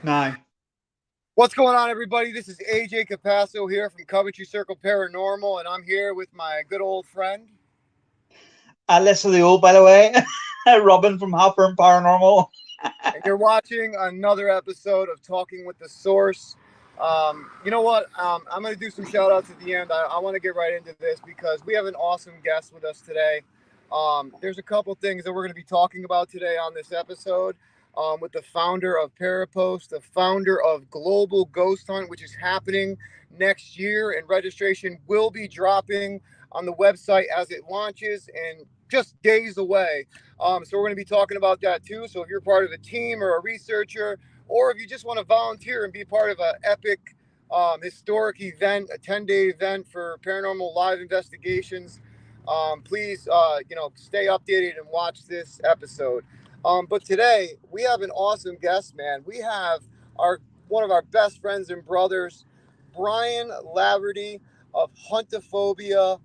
9. What's going on, everybody? This is AJ Capasso here from Coventry Circle Paranormal, and I'm here with my good old friend. Alyssa the old, by the way. Robin from Hopper and Paranormal. And you're watching another episode of Talking with the Source. You know what? I'm going to do some shout outs at the end. I want to get right into this because we have an awesome guest with us today. There's a couple things that we're going to be talking about today on this episode. With the founder of Parapost, the founder of Global Ghost Hunt, which is happening next year, and registration will be dropping on the website as it launches and just days away. So we're going to be talking about that too. So if you're part of a team or a researcher, or if you just want to volunteer and be part of an epic historic event, a 10-day event for paranormal live investigations, please stay updated and watch this episode. But today we have an awesome guest, man. We have one of our best friends and brothers, Bryan Laverty of Huntaphobia,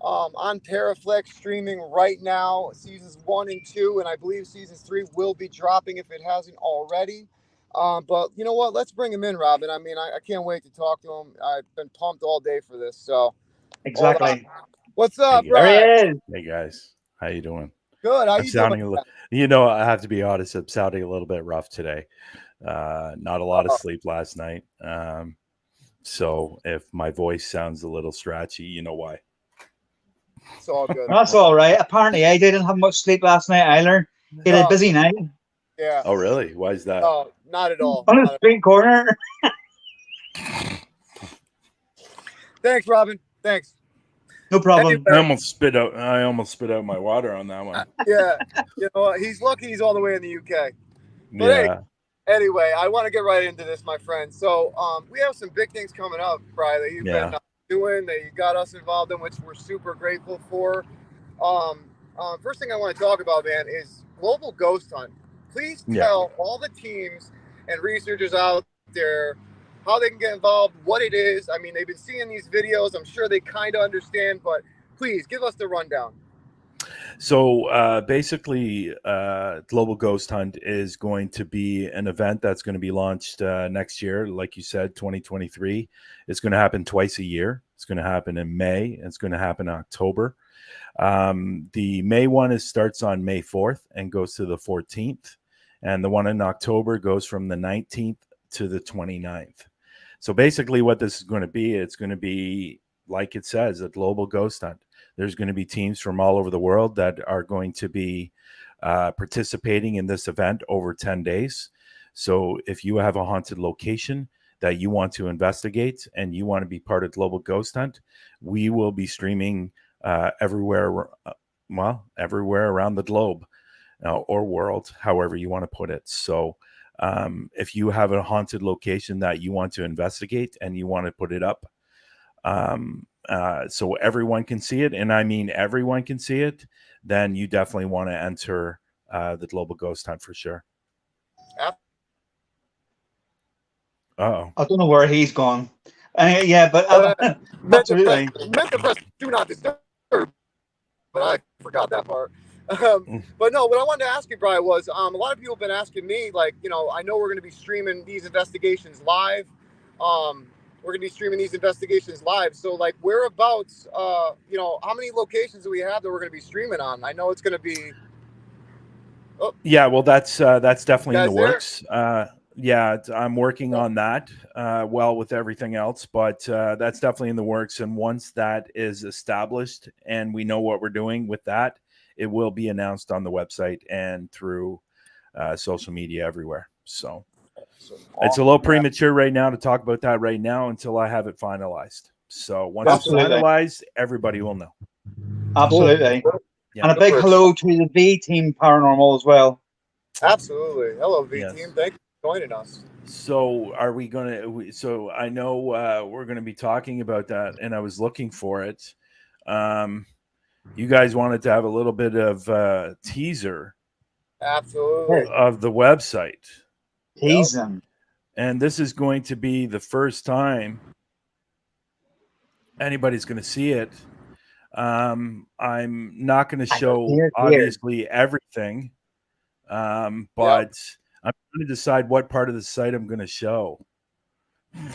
on Paraflixx, streaming right now, seasons 1 and 2, and I believe season 3 will be dropping if it hasn't already. But you know what? Let's bring him in, Robin. I mean, I can't wait to talk to him. I've been pumped all day for this. So, hold on. Exactly. What's up, There he Bryan? is. Hey guys, how you doing? Good. How I'm you doing? sounding a little, I have to be honest. I'm sounding a little bit rough today. Not a lot of sleep last night. So if my voice sounds a little scratchy, you know why. It's all good. That's all right. Apparently, I didn't have much sleep last night either. He had a busy night Yeah. Oh, really? Why is that? No, not at all. on Not the at street corner. Thanks, Robin. Thanks. No problem. I almost spit out my water on that one. Yeah. You know what? He's lucky he's all the way in the UK. But Yeah. anyway, I want to get right into this, my friend. So we have some big things coming up, Brian, that you've been doing, that you got us involved in, which we're super grateful for. First thing I want to talk about, man, is Global Ghost Hunt. Please tell all the teams and researchers out there how they can get involved, what it is. I mean, they've been seeing these videos. I'm sure they kind of understand, but please give us the rundown. So basically, Global Ghost Hunt is going to be an event that's going to be launched next year. Like you said, 2023. It's going to happen twice a year. It's going to happen in May. It's going to happen in October. The May one starts on May 4th and goes to the 14th. And the one in October goes from the 19th to the 29th. So basically what this is going to be, it's going to be, like it says, a global ghost hunt. There's going to be teams from all over the world that are going to be participating in this event over 10 days. So if you have a haunted location that you want to investigate and you want to be part of Global Ghost Hunt, we will be streaming everywhere around the globe or world, however you want to put it. So if you have a haunted location that you want to investigate and you want to put it up, so everyone can see it, and I mean everyone can see it, then you definitely want to enter the Global Ghost Hunt for sure. I don't know where he's gone. Yeah, but absolutely. Meant to press do not disturb, but I forgot that part. But no, what I wanted to ask you, Brian, was a lot of people have been asking me, like, I know we're going to be streaming these investigations live. We're going to be streaming these investigations live. So, like, whereabouts, how many locations do we have that we're going to be streaming on? I know it's going to be. Oh. Yeah, well, that's definitely in the works. Yeah, I'm working on that, with everything else, but that's definitely in the works. And once that is established and we know what we're doing with that, it will be announced on the website and through social media everywhere. So it's a little premature right now to talk about that right now until I have it finalized. So once it's finalized, everybody will know. Absolutely. Yeah. And a big hello to the V Team Paranormal as well. Absolutely. Hello, V Team. Thank you for joining us. So are we going to, so I know we're going to be talking about that, and I was looking for it. You guys wanted to have a little bit of teaser. Absolutely. Of the website. Tease them. And this is going to be the first time anybody's going to see it. I'm not going to show obviously everything, but I'm trying to decide what part of the site I'm going to show.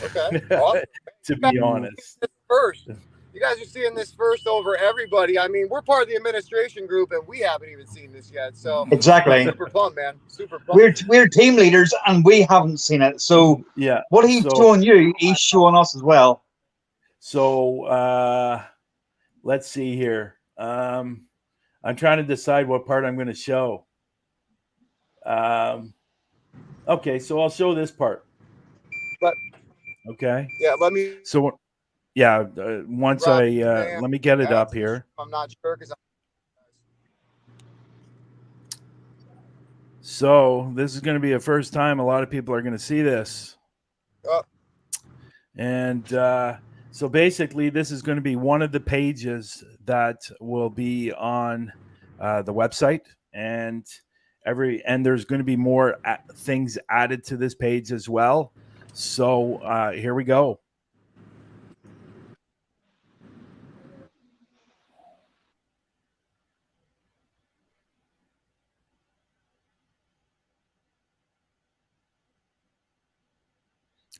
Okay. Awesome. To be honest. First, you guys are seeing this first over everybody. I mean, we're part of the administration group, and we haven't even seen this yet. So exactly, super pumped, man. Super pumped. We're team leaders, and we haven't seen it. So yeah, what he's showing you, he's showing us as well. So let's see here. I'm trying to decide what part I'm going to show. Okay, so I'll show this part. But okay. Yeah, let me. So yeah, once let me get it up here. I'm not sure because. So this is going to be a first time a lot of people are going to see this. And so basically, this is going to be one of the pages that will be on the website, and there's going to be more things added to this page as well. So here we go.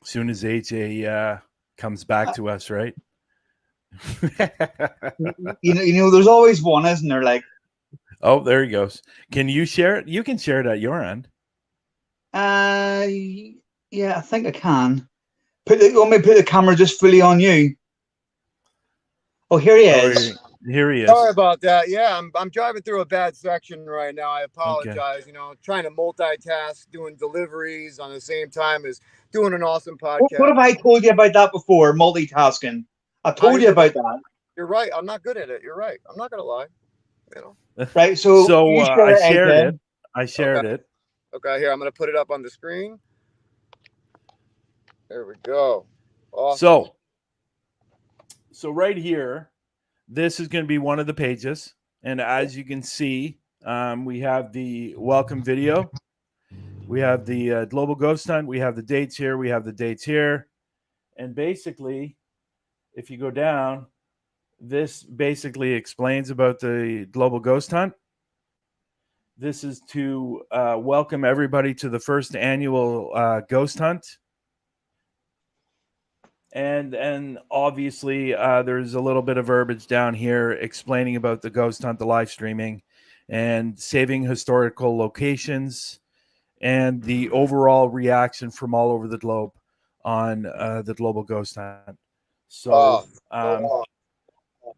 As soon as AJ comes back to us, right? you know, there's always one, isn't there? Like, oh, there he goes. Can you share it? You can share it at your end. Yeah, I think I can. Want me to put the camera just fully on you? Oh, here he is. Here he is. Sorry about that. Yeah, I'm driving through a bad section right now. I apologize. Okay. You know, trying to multitask, doing deliveries on the same time as doing an awesome podcast. What have I told you about that before? Multitasking. I told you about that. You're right. I'm not good at it. You're right. I'm not gonna lie. You know. Right. So I shared it. I shared it. Okay. Here, I'm gonna put it up on the screen. There we go. Awesome. So right here. This is going to be one of the pages. And as you can see, we have the welcome video. We have the global ghost hunt. We have the dates here. We have the dates here. And basically, if you go down, this basically explains about the global ghost hunt. This is to welcome everybody to the first annual ghost hunt. And obviously, there's a little bit of verbiage down here explaining about the ghost hunt, the live streaming, and saving historical locations, and the overall reaction from all over the globe on the global ghost hunt. So,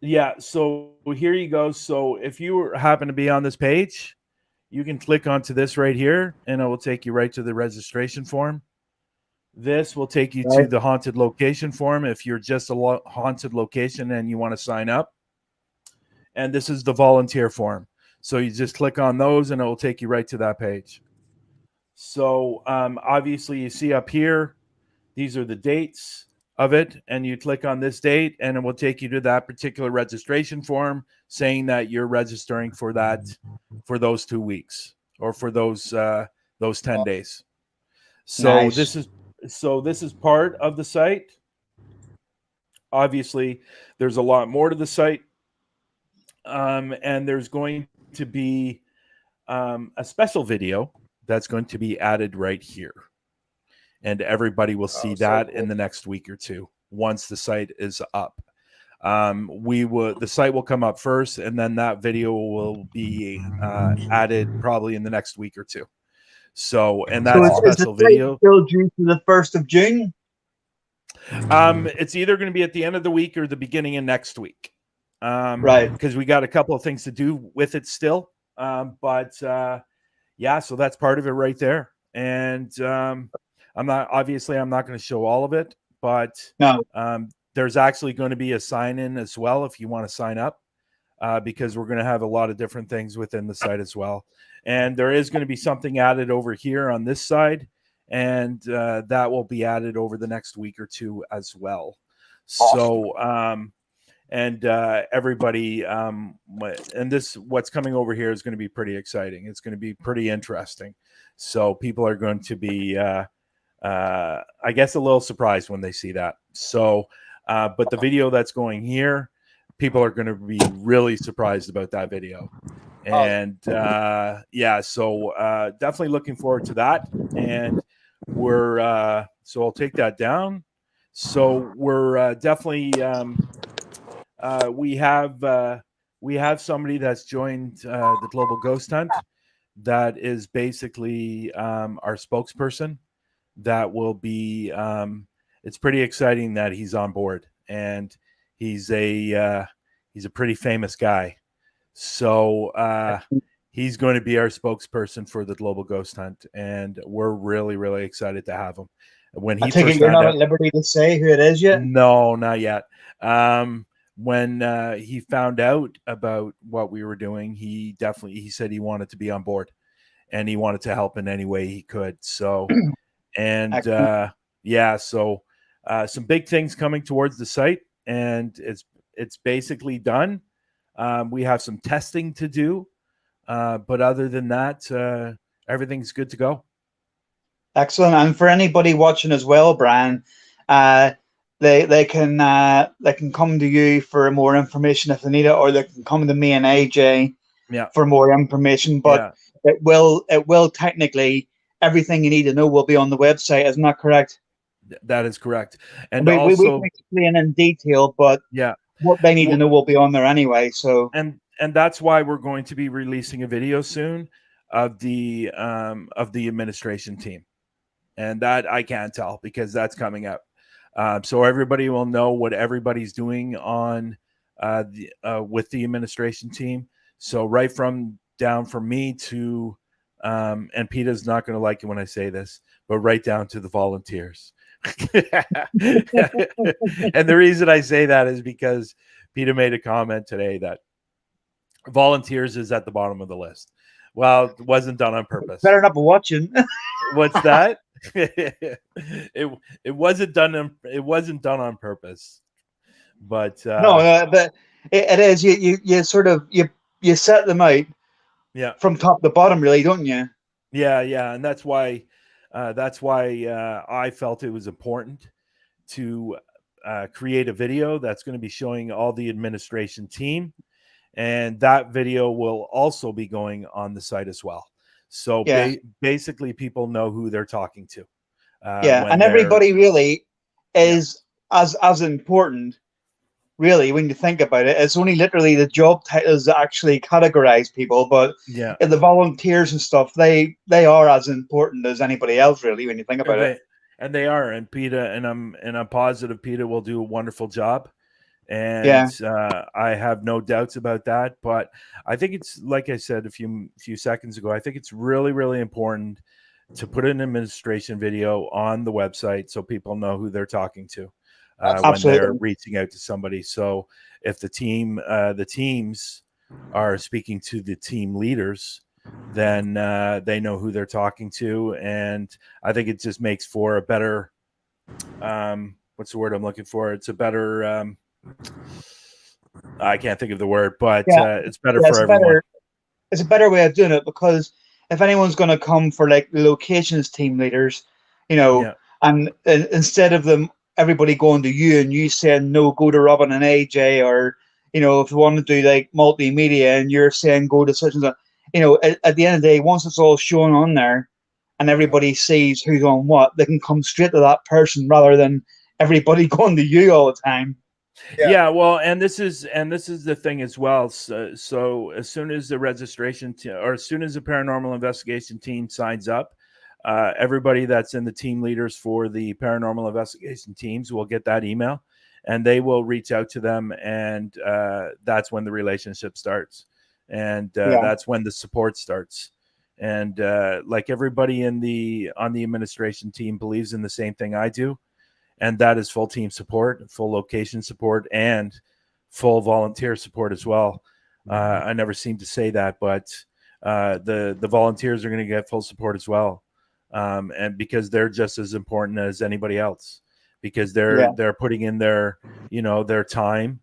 yeah, so here you go. So if you happen to be on this page, you can click onto this right here, and it will take you right to the registration form. This will take you to the haunted location form if you're just a haunted location and you want to sign up. And this is the volunteer form. So you just click on those and it will take you right to that page. So obviously you see up here, these are the dates of it. And you click on this date and it will take you to that particular registration form saying that you're registering for those 2 weeks or for those 10 days. So nice. This is part of the site. Obviously, there's a lot more to the site. And there's going to be a special video that's going to be added right here. And everybody will see that in the next week or two once the site is up. The site will come up first, and then that video will be added probably in the next week or two. So, and that's a special video. Still due to the 1st of June. It's either going to be at the end of the week or the beginning of next week. Right. Because we got a couple of things to do with it still. But yeah, so that's part of it right there. And I'm not going to show all of it, but no. There's actually going to be a sign in as well if you want to sign up, because we're going to have a lot of different things within the site as well. And there is going to be something added over here on this side, and that will be added over the next week or two as well. Awesome. So, everybody, and what's coming over here is going to be pretty exciting. It's going to be pretty interesting. So people are going to be, I guess, a little surprised when they see that. So, but the video that's going here, people are going to be really surprised about that video. And yeah, so definitely looking forward to that. And we're so I'll take that down. So we're definitely we have somebody that's joined the Global Ghost Hunt that is basically our spokesperson. That will be it's pretty exciting that he's on board, and he's a pretty famous guy. So he's going to be our spokesperson for the Global Ghost Hunt, and we're really, really excited to have him. When I he take it first you're found not out, at liberty to say who it is yet? no, not yet. When he found out about what we were doing, he said he wanted to be on board, and he wanted to help in any way he could. So, and yeah, so some big things coming towards the site, and it's basically done. We have some testing to do, but other than that, everything's good to go. Excellent. And for anybody watching as well, Bryan, they can come to you for more information if they need it, or they can come to me and AJ for more information. But it will technically, everything you need to know will be on the website. Isn't that correct? That is correct. And we also, can explain in detail, but what they need to know will be on there anyway. So and that's why we're going to be releasing a video soon of the administration team. And that I can't tell because that's coming up. So everybody will know what everybody's doing on with the administration team. So right from down from me to, and Peter's not going to like it when I say this, but right down to the volunteers. And the reason I say that is because Peter made a comment today that volunteers is at the bottom of the list. Well, it wasn't done on purpose. Better not be watching. What's that? it wasn't done on purpose, but no, but it is. You sort of you set them out, from top to bottom, really, don't you? Yeah, and that's why I felt it was important to create a video that's going to be showing all the administration team, and that video will also be going on the site as well. So basically, people know who they're talking to. And everybody really is as important. Really, when you think about it, it's only literally the job titles that actually categorize people, but the volunteers and stuff, they are as important as anybody else, really, when you think about it. And they are. And Peter, and I'm positive Peter will do a wonderful job. And I have no doubts about that. But I think it's, like I said a few seconds ago, I think it's really, really important to put an administration video on the website so people know who they're talking to when they're reaching out to somebody. So if the teams are speaking to the team leaders, then they know who they're talking to. And I think it just makes for a better, what's the word I'm looking for? It's a better, I can't think of the word, but it's better for everyone. It's a better way of doing it, because if anyone's going to come for like the locations team leaders, and instead of everybody going to you and you saying, no, go to Robin and AJ, or, if you want to do like multimedia and you're saying go to such and such, at the end of the day, once it's all shown on there and everybody sees who's on what, they can come straight to that person rather than everybody going to you all the time. Yeah, well, and this is the thing as well. So as soon as the registration or as soon as the paranormal investigation team signs up, everybody that's in the team leaders for the paranormal investigation teams will get that email, and they will reach out to them, and that's when the relationship starts, and that's when the support starts. And like everybody on the administration team believes in the same thing I do. And that is full team support, full location support, and full volunteer support as well. I never seem to say that, but the volunteers are going to get full support as well, and because they're just as important as anybody else, because they're putting in their their time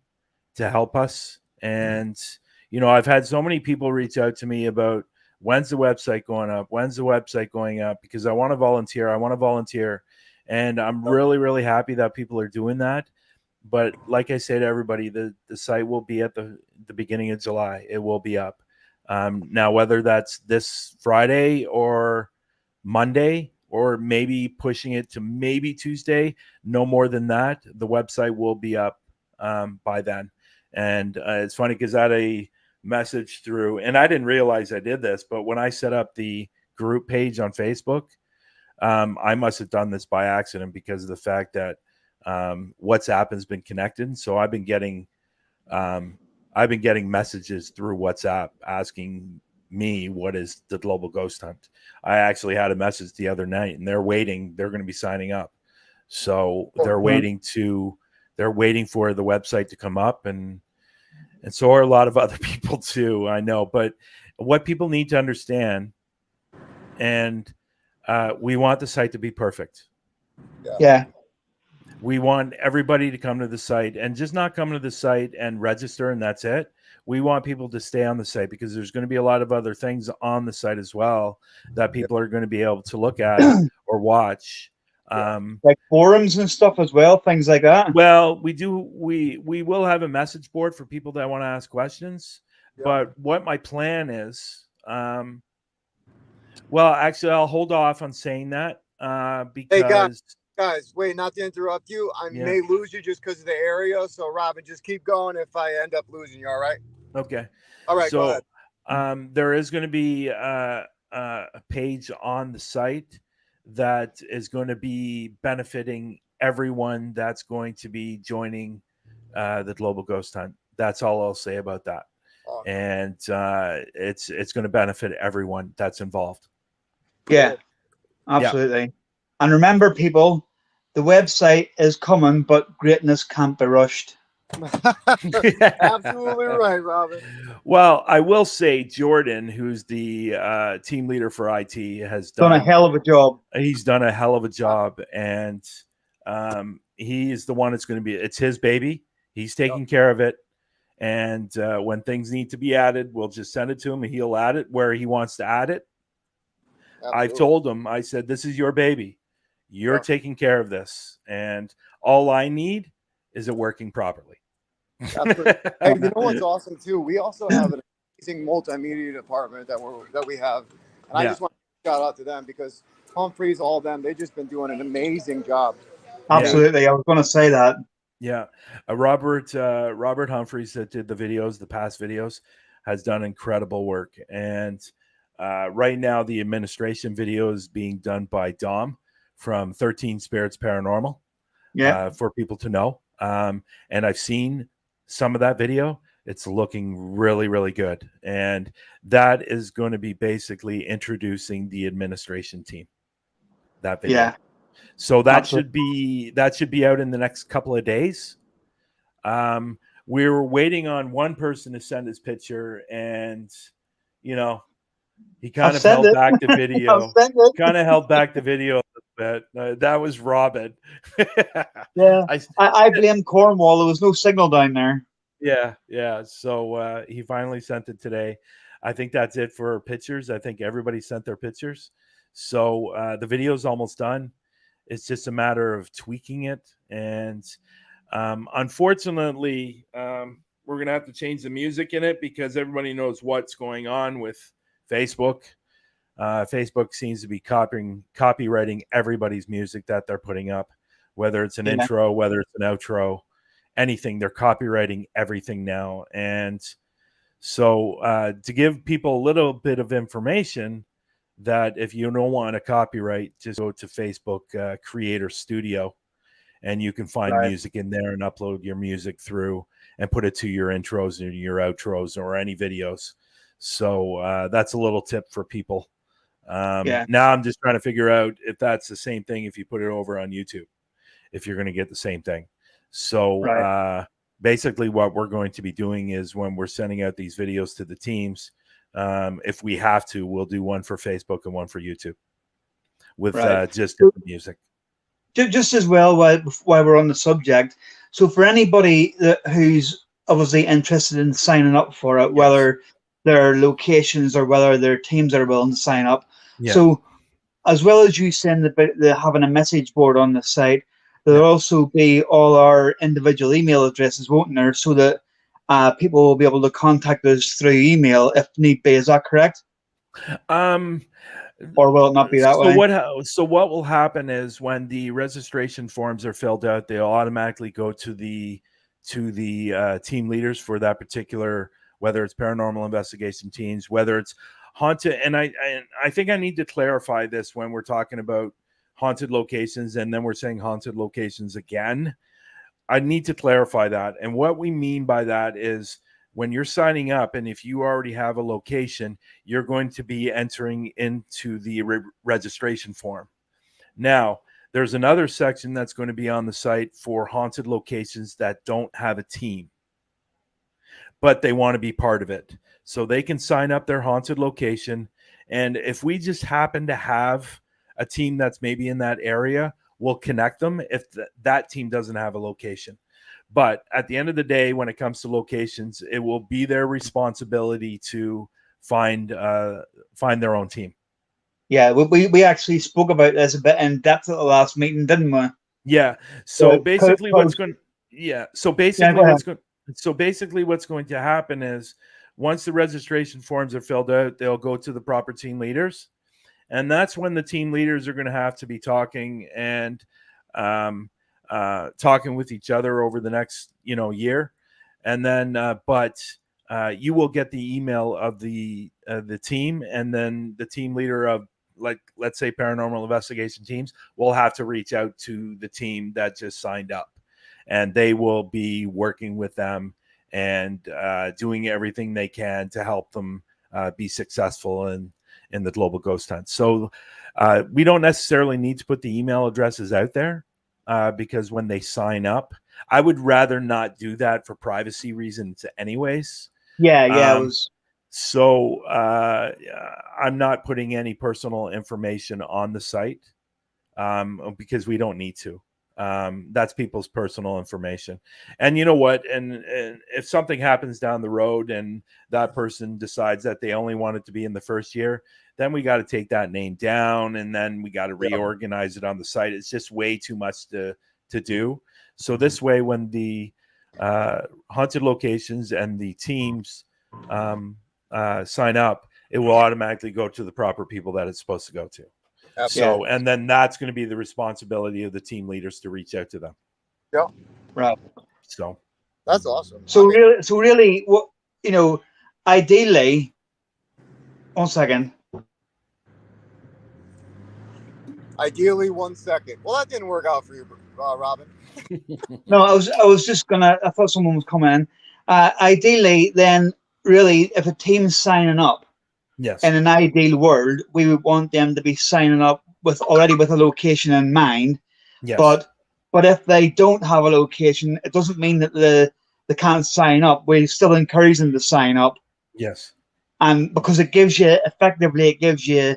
to help us. And I've had so many people reach out to me about when's the website going up, because I want to volunteer. And I'm really, really happy that people are doing that. But like I say to everybody, the site will be at the beginning of July. It will be up. Now, whether that's this Friday or Monday, or maybe pushing it to maybe Tuesday, no more than that, the website will be up by then. And it's funny because I had a message through, and I didn't realize I did this, but when I set up the group page on Facebook, I must have done this by accident because of the fact that WhatsApp has been connected. So I've been getting messages through WhatsApp asking me what is the Global Ghost Hunt. I actually had a message the other night, and they're waiting. They're going to be signing up, so they're waiting for the website to come up, and so are a lot of other people too. I know, but what people need to understand, and we want the site to be perfect. Yeah. We want everybody to come to the site and just not come to the site and register and that's it. We want people to stay on the site because there's going to be a lot of other things on the site as well that people are going to be able to look at or watch. Like forums and stuff as well, things like that. Well, we will have a message board for people that want to ask questions. Yeah. But what my plan is, well, actually, I'll hold off on saying that because... Hey, guys, wait, not to interrupt you. I may lose you just because of the area. So, Robin, just keep going if I end up losing you, all right? Okay. All right, so, go ahead. There is going to be a page on the site that is going to be benefiting everyone that's going to be joining the Global Ghost Hunt. That's all I'll say about that. Okay. And it's going to benefit everyone that's involved. Yeah, absolutely. Yeah. And remember, people, the website is coming, but greatness can't be rushed. Absolutely right, Robin. Well, I will say Jordan, who's the team leader for IT, has done a hell of a job. He's done a hell of a job, and he is the one that's going to be. It's his baby. He's taking care of it, and when things need to be added, we'll just send it to him, and he'll add it where he wants to add it. Absolutely. I've told him. I said, "This is your baby. You're taking care of this, and all I need is it working properly." Hey, you know what's awesome too? We also have an amazing multimedia department that we have, and I just want to shout out to them because Humphreys, all of them, they've just been doing an amazing job. Absolutely, I was going to say that. Yeah, Robert Humphreys that did the past videos, has done incredible work, and right now the administration video is being done by Dom from 13 Spirits Paranormal, for people to know. And I've seen some of that video. It's looking really, really good. And that is going to be basically introducing the administration team, that video. Yeah. So that should be out in the next couple of days. We were waiting on one person to send his picture, and, he kind of held back the video. That was Robin. Yeah, I blame Cornwall. There was no signal down there. Yeah. So he finally sent it today. I think that's it for pictures. I think everybody sent their pictures. So the video is almost done. It's just a matter of tweaking it. And unfortunately, we're going to have to change the music in it because everybody knows what's going on with Facebook. Facebook seems to be copywriting everybody's music that they're putting up, whether it's an intro, whether it's an outro, anything. They're copywriting everything now. And so to give people a little bit of information, that if you don't want a copyright, just go to Facebook Creator Studio, and you can find music in there and upload your music through and put it to your intros and your outros or any videos. So that's a little tip for people. Now I'm just trying to figure out if that's the same thing if you put it over on YouTube, if you're going to get the same thing. So basically what we're going to be doing is when we're sending out these videos to the teams, if we have to, we'll do one for Facebook and one for YouTube with just different music. Just as well, while we're on the subject, so for anybody who's obviously interested in signing up for it, whether their locations or whether their teams are willing to sign up. So as well as you saying the having a message board on the site, there'll also be all our individual email addresses, won't there? So that people will be able to contact us through email if need be. Is that correct? Or will it not be that way? So what will happen is when the registration forms are filled out, they'll automatically go to the team leaders for that particular, whether it's paranormal investigation teams, whether it's haunted. And I think I need to clarify this when we're talking about haunted locations, and then we're saying haunted locations again. I need to clarify that. And what we mean by that is, when you're signing up, and if you already have a location, you're going to be entering into the registration form. Now, there's another section that's going to be on the site for haunted locations that don't have a team, but they want to be part of it. So they can sign up their haunted location. And if we just happen to have a team that's maybe in that area, we'll connect them if that team doesn't have a location. But at the end of the day, when it comes to locations, it will be their responsibility to find their own team. Yeah, we actually spoke about this a bit in depth at the last meeting, didn't we? Yeah. So basically, what's going to happen is, once the registration forms are filled out, they'll go to the proper team leaders, and that's when the team leaders are going to have to be talking and talking with each other over the next year. And then you will get the email of the team, and then the team leader of, like, let's say paranormal investigation teams will have to reach out to the team that just signed up, and they will be working with them and doing everything they can to help them be successful in the global ghost hunt. So we don't necessarily need to put the email addresses out there, because when they sign up, I would rather not do that for privacy reasons anyways. Yeah. So I'm not putting any personal information on the site because we don't need to. That's people's personal information. And you know what? And if something happens down the road and that person decides that they only want it to be in the first year, then we got to take that name down, and then we got to reorganize it on the site. It's just way too much to do. So this way, when the haunted locations and the teams sign up, it will automatically go to the proper people that it's supposed to go to. So, and then that's going to be the responsibility of the team leaders to reach out to them. Yeah. Right. So that's awesome. So really, what, ideally, 1 second. Ideally, 1 second. Well, that didn't work out for you, Robin. No, I was just gonna. I thought someone was coming in. Ideally, then, really, if a team's signing up, yes, in an ideal world, we would want them to be signing up with a location in mind. Yes. But if they don't have a location, it doesn't mean that they can't sign up. We still encourage them to sign up. Yes. And because it gives you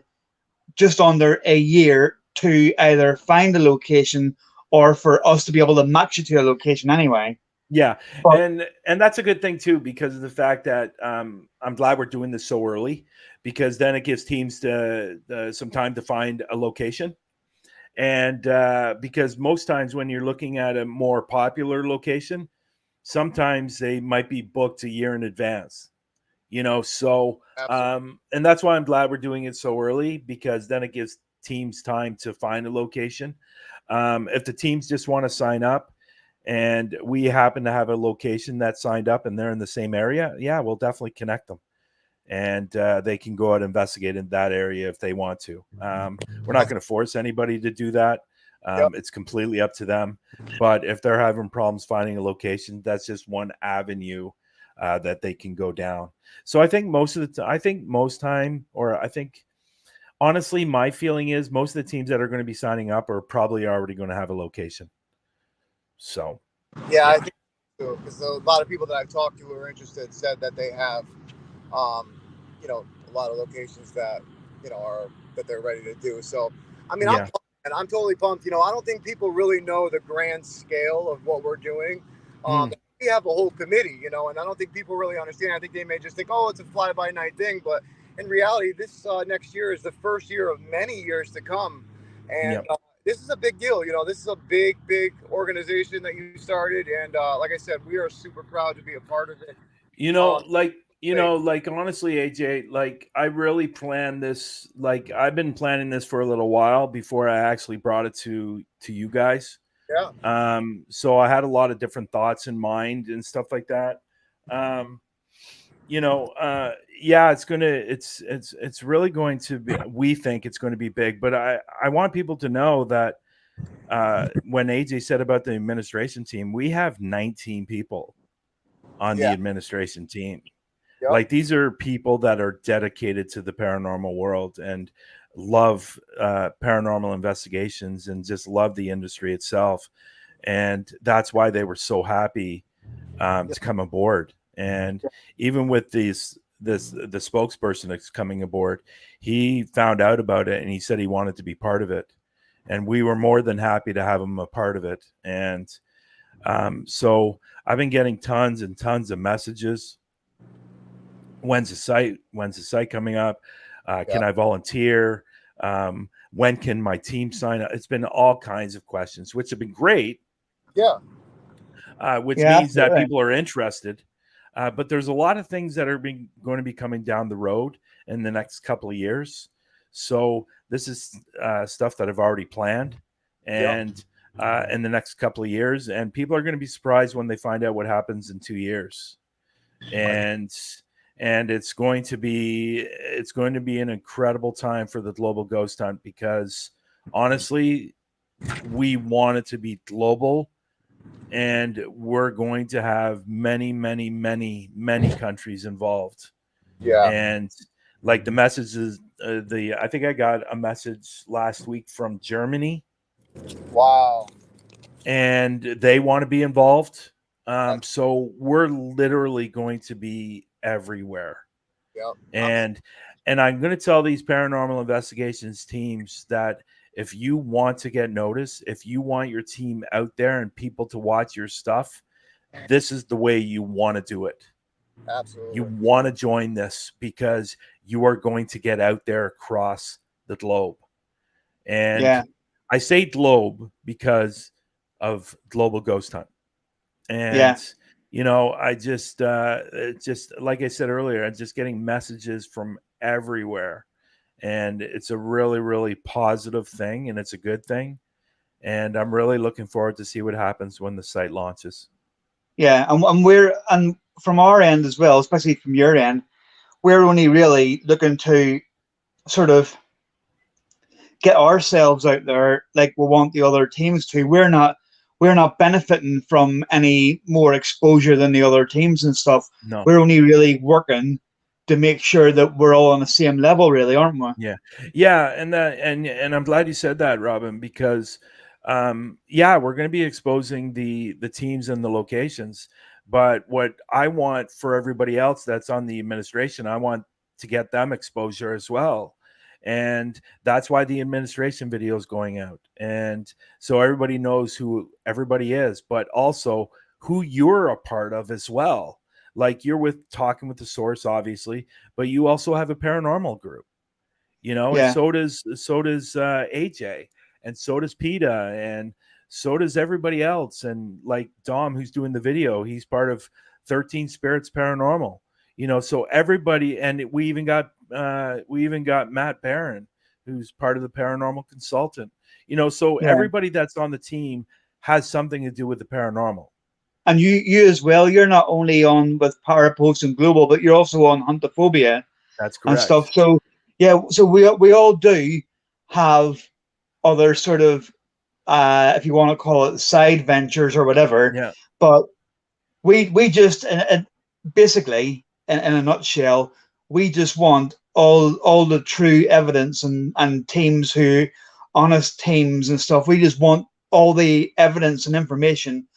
just under a year to either find a location or for us to be able to match you to a location anyway. Yeah. And that's a good thing too, because of the fact that I'm glad we're doing this so early, because then it gives teams some time to find a location. And because most times when you're looking at a more popular location, sometimes they might be booked a year in advance, so and that's why I'm glad we're doing it so early, because then it gives teams time to find a location. If the teams just want to sign up and we happen to have a location that signed up and they're in the same area, we'll definitely connect them, and they can go out and investigate in that area if they want to. We're not going to force anybody to do that. It's completely up to them. But if they're having problems finding a location, that's just one avenue that they can go down. So I think honestly, my feeling is most of the teams that are going to be signing up are probably already going to have a location. So, I think so, because a lot of people that I've talked to who are interested said that they have, a lot of locations that, that they're ready to do. So, I mean, I'm totally pumped. I don't think people really know the grand scale of what we're doing. We have a whole committee, and I don't think people really understand. I think they may just think, oh, it's a fly-by-night thing. But in reality, this next year is the first year of many years to come. And this is a big deal. You know, this is a big organization that you started, and like I said, we are super proud to be a part of it. Like honestly, AJ, like I really planned this. Like I've been planning this for a little while before I actually brought it to you guys. Yeah. So I had a lot of different thoughts in mind and stuff like that. Yeah, it's really going to be, we think it's going to be big, but I want people to know that when AJ said about the administration team, we have 19 people on the administration team. Yep. Like these are people that are dedicated to the paranormal world and love paranormal investigations and just love the industry itself. And that's why they were so happy to come aboard. And even with the spokesperson that's coming aboard, he found out about it and he said he wanted to be part of it. And we were more than happy to have him a part of it. And so I've been getting tons and tons of messages. When's the site coming up? Can I volunteer? When can my team sign up? It's been all kinds of questions, which have been great. Yeah. Which means that people are interested. But there's a lot of things that are going to be coming down the road in the next couple of years. So this is stuff that I've already planned and in the next couple of years. And people are going to be surprised when they find out what happens in 2 years. And it's going to be an incredible time for the global ghost hunt, because honestly, we want it to be global, and we're going to have many countries involved. Yeah. And like the messages, I think I got a message last week from Germany. Wow. And they want to be involved. So we're literally going to be everywhere. Yep. And I'm going to tell these paranormal investigations teams that if you want to get noticed, if you want your team out there and people to watch your stuff, this is the way you want to do it. Absolutely. You want to join this because you are going to get out there across the globe. And I say globe because of Global Ghost Hunt. And I just like I said earlier, I'm just getting messages from everywhere, and it's a really positive thing, and it's a good thing, and I'm really looking forward to see what happens when the site launches. And from our end as well, especially from your end, we're only really looking to sort of get ourselves out there like we want the other teams to. We're not benefiting from any more exposure than the other teams and stuff. No. We're only really working to make sure that we're all on the same level, really, aren't we? Yeah. And I'm glad you said that, Robin, because we're going to be exposing the teams and the locations. But what I want for everybody else that's on the administration, I want to get them exposure as well. And that's why the administration video is going out. And so everybody knows who everybody is, but also who you're a part of as well. Like you're talking with the source, obviously, but you also have a paranormal group, and so does AJ, and so does PETA, and so does everybody else. And like Dom, who's doing the video, he's part of 13 Spirits Paranormal. So everybody, and we even got Matt Barron, who's part of the Paranormal Consultant. So everybody that's on the team has something to do with the paranormal. And you as well. You're not only on with Parapost and Global, but you're also on Huntaphobia. That's correct. And stuff. So so we all do have other sort of if you want to call it side ventures or whatever. Yeah. But we just basically in a nutshell, we just want all the true evidence and teams who honest teams and stuff. We just want all the evidence and information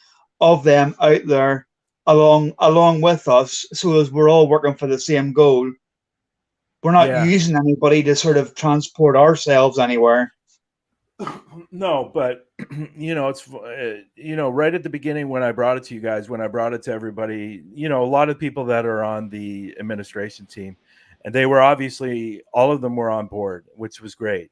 of them out there along with us, so as we're all working for the same goal. We're not using anybody to sort of transport ourselves anywhere. No, but it's right at the beginning when I brought it to you guys, when I brought it to everybody, a lot of people that are on the administration team, and they were obviously, all of them were on board, which was great.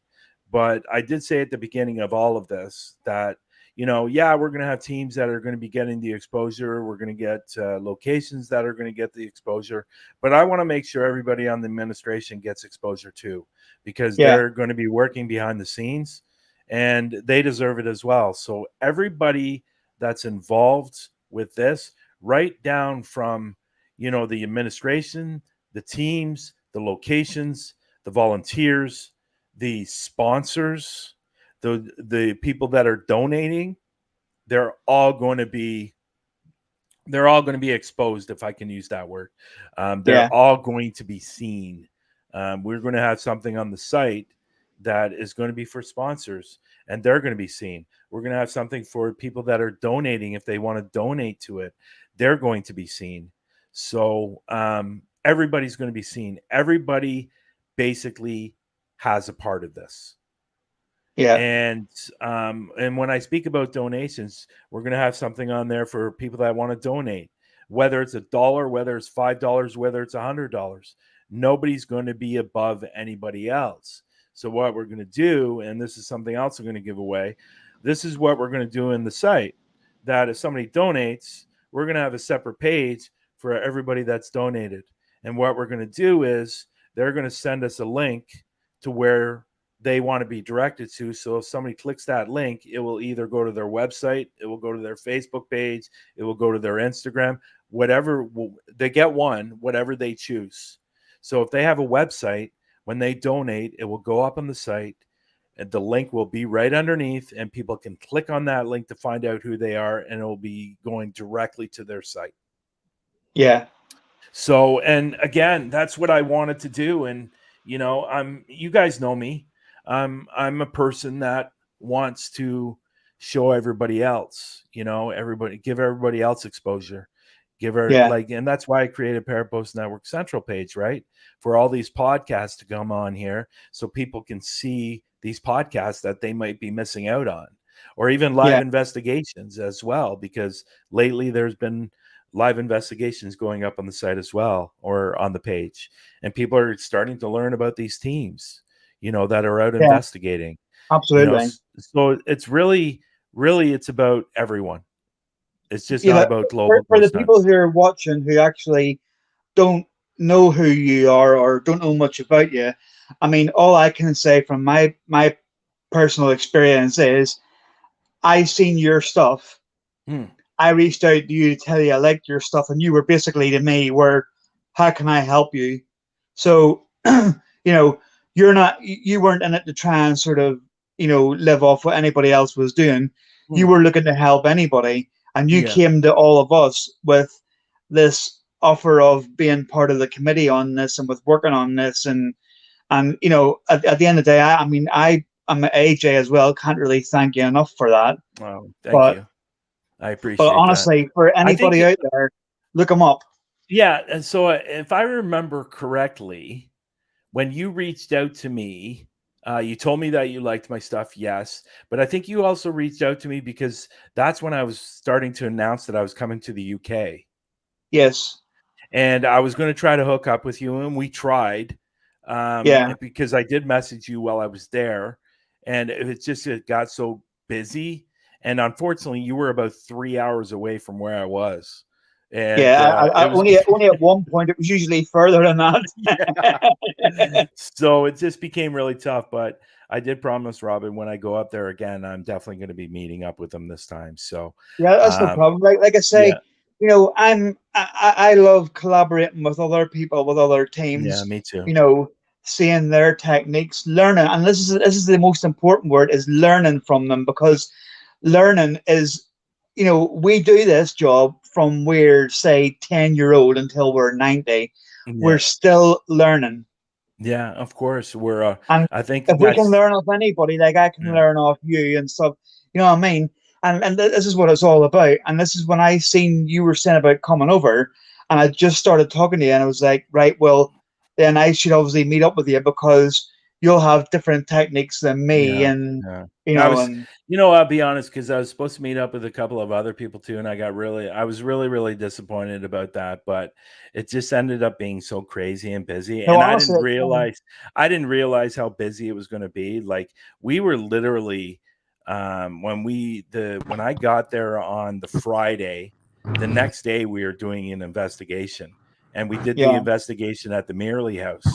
But I did say at the beginning of all of this that, yeah, we're going to have teams that are going to be getting the exposure. We're going to get locations that are going to get the exposure. But I want to make sure everybody on the administration gets exposure too, because they're going to be working behind the scenes and they deserve it as well. So everybody that's involved with this, right down from, the administration, the teams, the locations, the volunteers, the sponsors, the people that are donating, they're all going to be exposed, if I can use that word. They're all going to be seen. We're going to have something on the site that is going to be for sponsors, and they're going to be seen. We're going to have something for people that are donating. If they want to donate to it, they're going to be seen. So everybody's going to be seen. Everybody basically has a part of this. Yeah. And when I speak about donations, we're going to have something on there for people that want to donate, whether it's $1, whether it's $5, whether it's $100. Nobody's going to be above anybody else. So what we're going to do, and this is something else I'm going to give away, this is what we're going to do in the site, that if somebody donates, we're going to have a separate page for everybody that's donated. And what we're going to do is they're going to send us a link to where they want to be directed to. So if somebody clicks that link, it will either go to their website, it will go to their Facebook page, it will go to their Instagram, whatever. They get one, whatever they choose. So if they have a website, when they donate, it will go up on the site and the link will be right underneath, and people can click on that link to find out who they are, and it will be going directly to their site. Yeah. So, and again, that's what I wanted to do. And, you guys know me. I'm a person that wants to show everybody else, give everybody else exposure, and that's why I created Parapost Network Central page, right? For all these podcasts to come on here so people can see these podcasts that they might be missing out on, or even live investigations as well, because lately there's been live investigations going up on the site as well, or on the page, and people are starting to learn about these teams, that are out investigating. Absolutely. So it's really it's about everyone. It's just not about global. For the people who are watching who actually don't know who you are or don't know much about you, I mean, all I can say from my personal experience is I seen your stuff. I reached out to you to tell you I liked your stuff, and you were basically to me how can I help you? So, you weren't in it to try and sort of, live off what anybody else was doing. You were looking to help anybody, and you came to all of us with this offer of being part of the committee on this and with working on this. And at the end of the day, I'm an AJ as well. Can't really thank you enough for that. Wow. Thank you. I appreciate it. But honestly, for anybody out there, look them up. Yeah. And so if I remember correctly, when you reached out to me, you told me that you liked my stuff. Yes. But I think you also reached out to me because that's when I was starting to announce that I was coming to the UK. Yes. And I was going to try to hook up with you, and we tried. Because I did message you while I was there, and it got so busy. And unfortunately, you were about 3 hours away from where I was. And only at one point, it was usually further than that. So it just became really tough. But I did promise Robin, when I go up there again, I'm definitely going to be meeting up with him this time. So that's no problem. Like I say, I love collaborating with other people, with other teams. Yeah, me too. Seeing their techniques, learning, and this is the most important word, is learning from them, because learning is, we do this job from we're, say, 10-year-old until we're 90. Yeah. We're still learning. Yeah, of course. We're and I think if we can learn off anybody, like I can learn off you and stuff, you know what I mean? And this is what it's all about. And this is when I seen you were saying about coming over, and I just started talking to you, and I was like, right, well, then I should obviously meet up with you, because you'll have different techniques than me, Yeah, and yeah. you I know, was, and I'll be honest, because I was supposed to meet up with a couple of other people too, and I was really, really disappointed about that. But it just ended up being so crazy and busy, no, and honestly, I didn't realize how busy it was going to be. Like we were literally, when I got there on the Friday, the next day we were doing an investigation, and we did the yeah, investigation at the Merely House,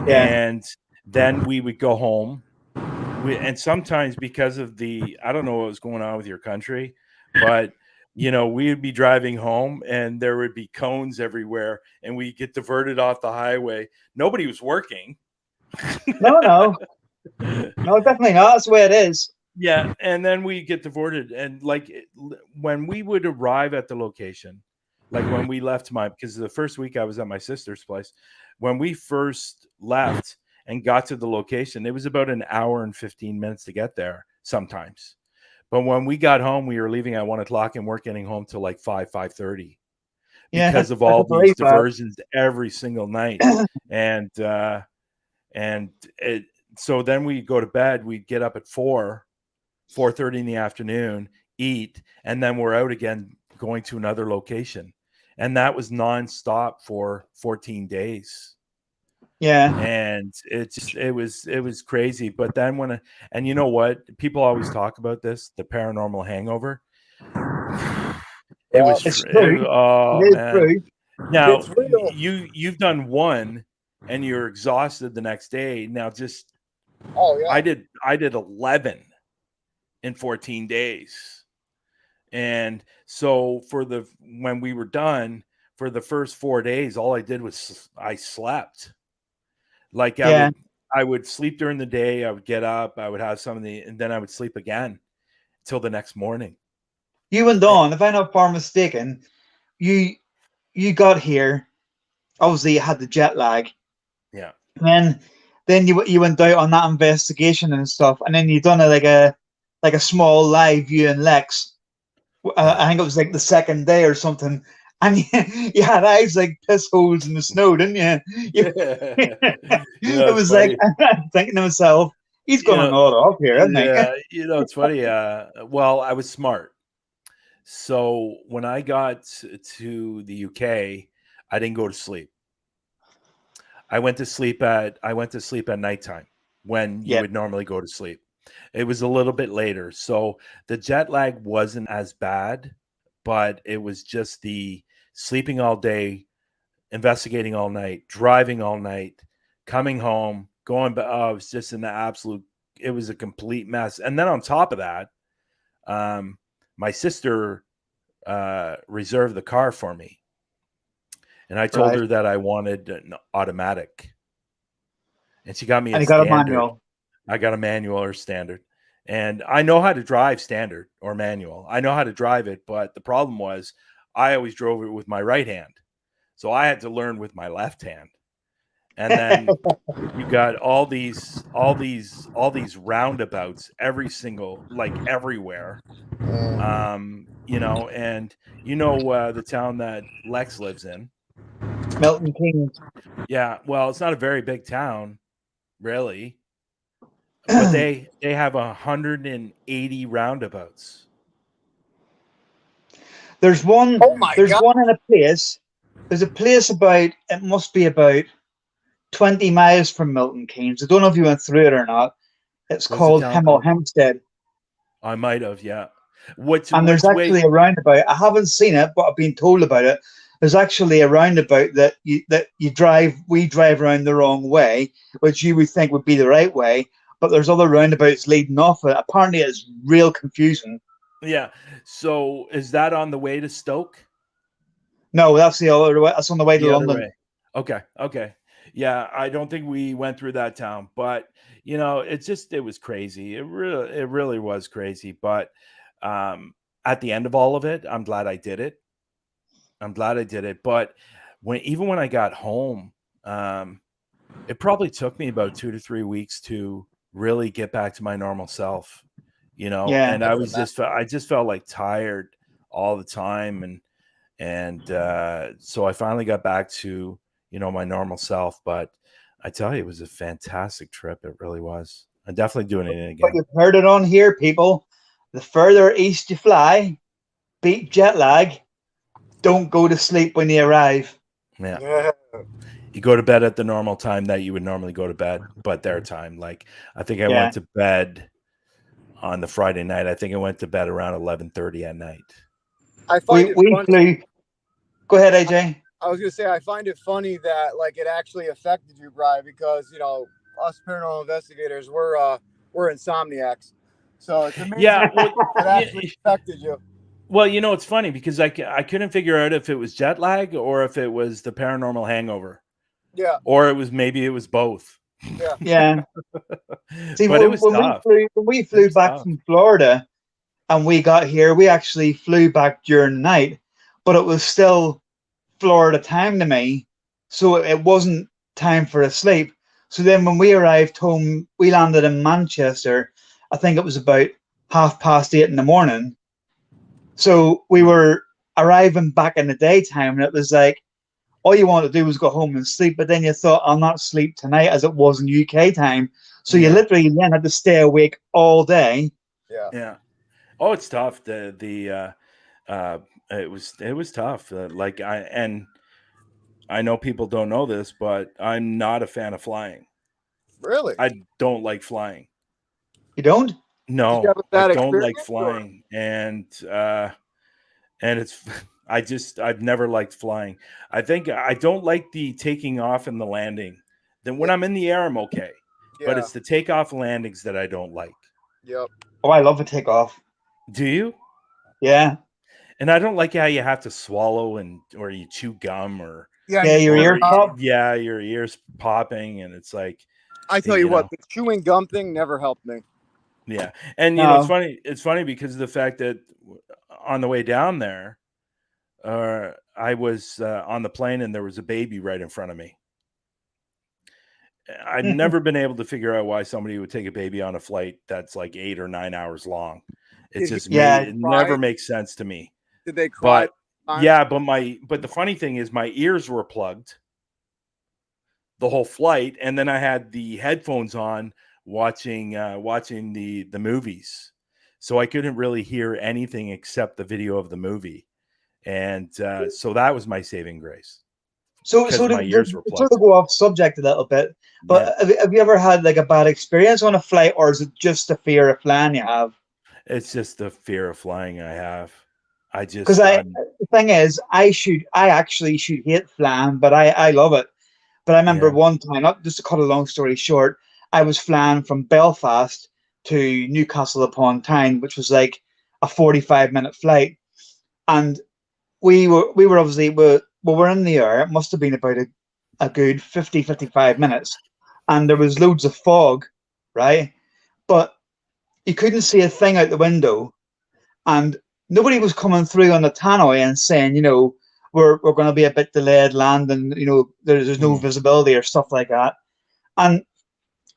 yeah, and then we would go home. And sometimes because of I don't know what was going on with your country, but we would be driving home and there would be cones everywhere and we get diverted off the highway. Nobody was working. no, no, no, definitely not. That's the way it is. Yeah. And then we get diverted. And when we would arrive at the location, like when we left because the first week I was at my sister's place, when we first left and got to the location, it was about an hour and 15 minutes to get there sometimes. But when we got home, we were leaving at 1:00 and we're getting home till like 5:30 Yeah, because of I all can these believe that. diversions every single night. And so then we go to bed, we get up at 4:30 in the afternoon, eat, and then we're out again going to another location. And that was nonstop for 14 days. Yeah, And it was crazy. But then and you know what? People always talk about this, the paranormal hangover. it's true. Oh It is man. true. Now It's real. you've done one and you're exhausted the next day. Now Oh yeah. I did 11 in 14 days. And so when we were done for the first 4 days, all I did was I slept. Like Yeah, I would sleep during the day. I would get up, I would have something, and then I would sleep again till the next morning. you and Dawn, if I'm not far mistaken, you you got here. Obviously, you had the jet lag. Yeah. And then you went out on that investigation and stuff, and then you done a small live you and Lex. I think it was like the second day or something, and you had eyes like piss holes in the snow, didn't you? It It's was like funny. I'm thinking to myself, he's You going to know, nod off here, isn't he? yeah, it's funny. Well, I was smart. So when I got to the UK, I didn't go to sleep. I went to sleep at nighttime when you Yeah, would normally go to sleep. It was a little bit later. So the jet lag wasn't as bad, but it was just the sleeping all day, investigating all night, driving all night, coming home, going back. Oh, it was just it was a complete mess. And then on top of that, my sister reserved the car for me. And I told right. her that I wanted an automatic. And she got me And a he got a standard. manual. I got a manual or standard. And I know how to drive standard or manual. I know how to drive it, but the problem was I always drove it with my right hand. So I had to learn with my left hand. And then you got all these roundabouts everywhere. And the town that Lex lives in. Milton Keynes. Yeah, well, it's not a very big town, really. But they have 180 roundabouts. There's one. Oh my There's god. one in a place. There's a place about. It must be about 20 miles from Milton Keynes. I don't know if you went through it or not. It's What's the called town Hemel called? Hempstead. I might have, yeah. And there's actually a roundabout. I haven't seen it, but I've been told about it. There's actually a roundabout that we drive around the wrong way, which you would think would be the right way, but there's other roundabouts leading off it. Apparently it's real confusing. Yeah. So is that on the way to Stoke? No, that's the other way. That's on the way to The other London. way. Okay. Yeah, I don't think we went through that town, but it was crazy. It really was crazy. But at the end of all of it, I'm glad I did it. But when I got home, it probably took me about 2 to 3 weeks to really get back to my normal self, Yeah. and I just felt like tired all the time. And so I finally got back to, my normal self. But I tell you, it was a fantastic trip. It really was. I'm definitely doing it But again. you've heard it on here, people. The further east you fly, beat jet lag. Don't go to sleep when you arrive. Yeah. You go to bed at the normal time that you would normally go to bed, but their time. Like, I think I went to bed on the Friday night. I think I went to bed around 11:30 at night. I find it funny. Flew. Go ahead, AJ. I was gonna say I find it funny that like it actually affected you, Bryan, because you know us paranormal investigators we're insomniacs, so it's amazing it actually affected you. Well, you know, it's funny because I couldn't figure out if it was jet lag or if it was the paranormal hangover. Yeah. Or maybe it was both. Yeah. Yeah. See, but it was tough. When we flew back from Florida and we got here, we actually flew back during the night, but it was still Florida time to me. So it wasn't time for a sleep. So then when we arrived home, we landed in Manchester. I think it was about 8:30 in the morning. So we were arriving back in the daytime, and it was like, all you wanted to do was go home and sleep. But then you thought, I'll not sleep tonight as it was in UK time. So you literally then had to stay awake all day. Yeah. Yeah. Oh, it's tough. It was tough. I know people don't know this, but I'm not a fan of flying. Really? I don't like flying. You don't? No, I don't like flying, and it's I've never liked flying. I think I don't like the taking off and the landing. Then when I'm in the air, I'm okay, but it's the takeoff landings that I don't like. Yep. Oh, I love a takeoff. Do you? Yeah. And I don't like how you have to swallow or you chew gum or your ear pop. Yeah, your ears popping, and it's like I tell you what, the chewing gum thing never helped me. Yeah, and you know it's funny. It's funny because of the fact that on the way down there, I was on the plane and there was a baby right in front of me. I've never been able to figure out why somebody would take a baby on a flight that's like 8 or 9 hours long. It's just it never makes sense to me. Did they cry? But the funny thing is my ears were plugged the whole flight, and then I had the headphones on watching the movies, so I couldn't really hear anything except the video of the movie, and so that was my saving grace. So my ears were plugged. Sort of go off subject a little bit, but have you ever had like a bad experience on a flight, or is it just the fear of flying you have? It's just the fear of flying I have. Because the thing is, I actually should hate flying, but I love it. But I remember one time, not just to cut a long story short, I was flying from Belfast to Newcastle upon Tyne, which was like a 45-minute flight, and we were obviously we were in the air. It must have been about a good 55 minutes, and there was loads of fog, right? But you couldn't see a thing out the window, and nobody was coming through on the tannoy and saying, you know, we're going to be a bit delayed landing, you know, there's no visibility or stuff like that. And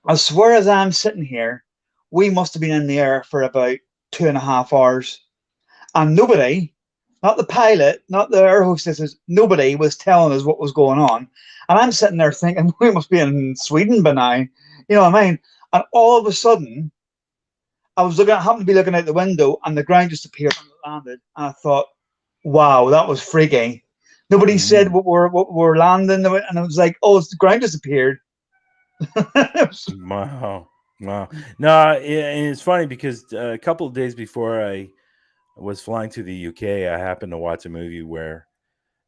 I swear, as I'm sitting here, we must have been in the air for about 2.5 hours, and nobody, not the pilot, not the air hostesses, nobody was telling us what was going on. And I'm sitting there thinking, we must be in Sweden by now, you know what I mean? And all of a sudden, I happened to be looking out the window, and the ground just appeared and landed. And I thought, wow, that was freaky. Nobody said what we're landing, and it was like, oh, the ground disappeared. Wow. No, and it's funny because a couple of days before I was flying to the UK, I happened to watch a movie where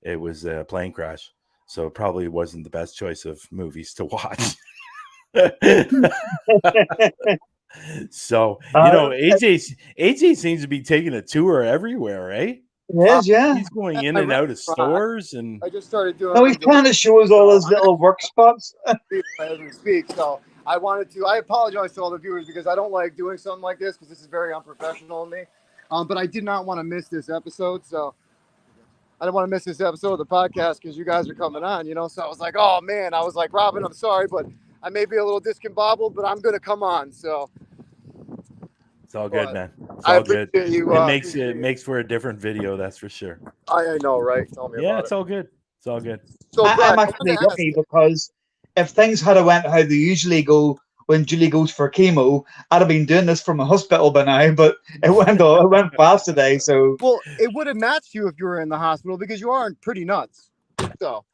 it was a plane crash. So it probably wasn't the best choice of movies to watch. So, you know, AJ seems to be taking a tour everywhere, right? Yes, yeah. He's going in and out of stores, and I just started doing. No, he's trying to show us all his little work spots. As we speak, so I apologize to all the viewers because I don't like doing something like this because this is very unprofessional of me. But I did not want to miss this episode, so I didn't want to miss this episode of the podcast because you guys are coming on, you know. So I was like, oh man, I was like, Robin, I'm sorry, but I may be a little discombobbled, but I'm gonna come on. So it's all good, man. It's all good. It makes for a different video, that's for sure. I know, right? Tell me about it. It's all good. It's all good. So I'm actually lucky because if things had went how they usually go when Julie goes for chemo, I'd have been doing this from a hospital by now. But it went fast today. So Well, it would have matched you if you were in the hospital because you are pretty nuts. So.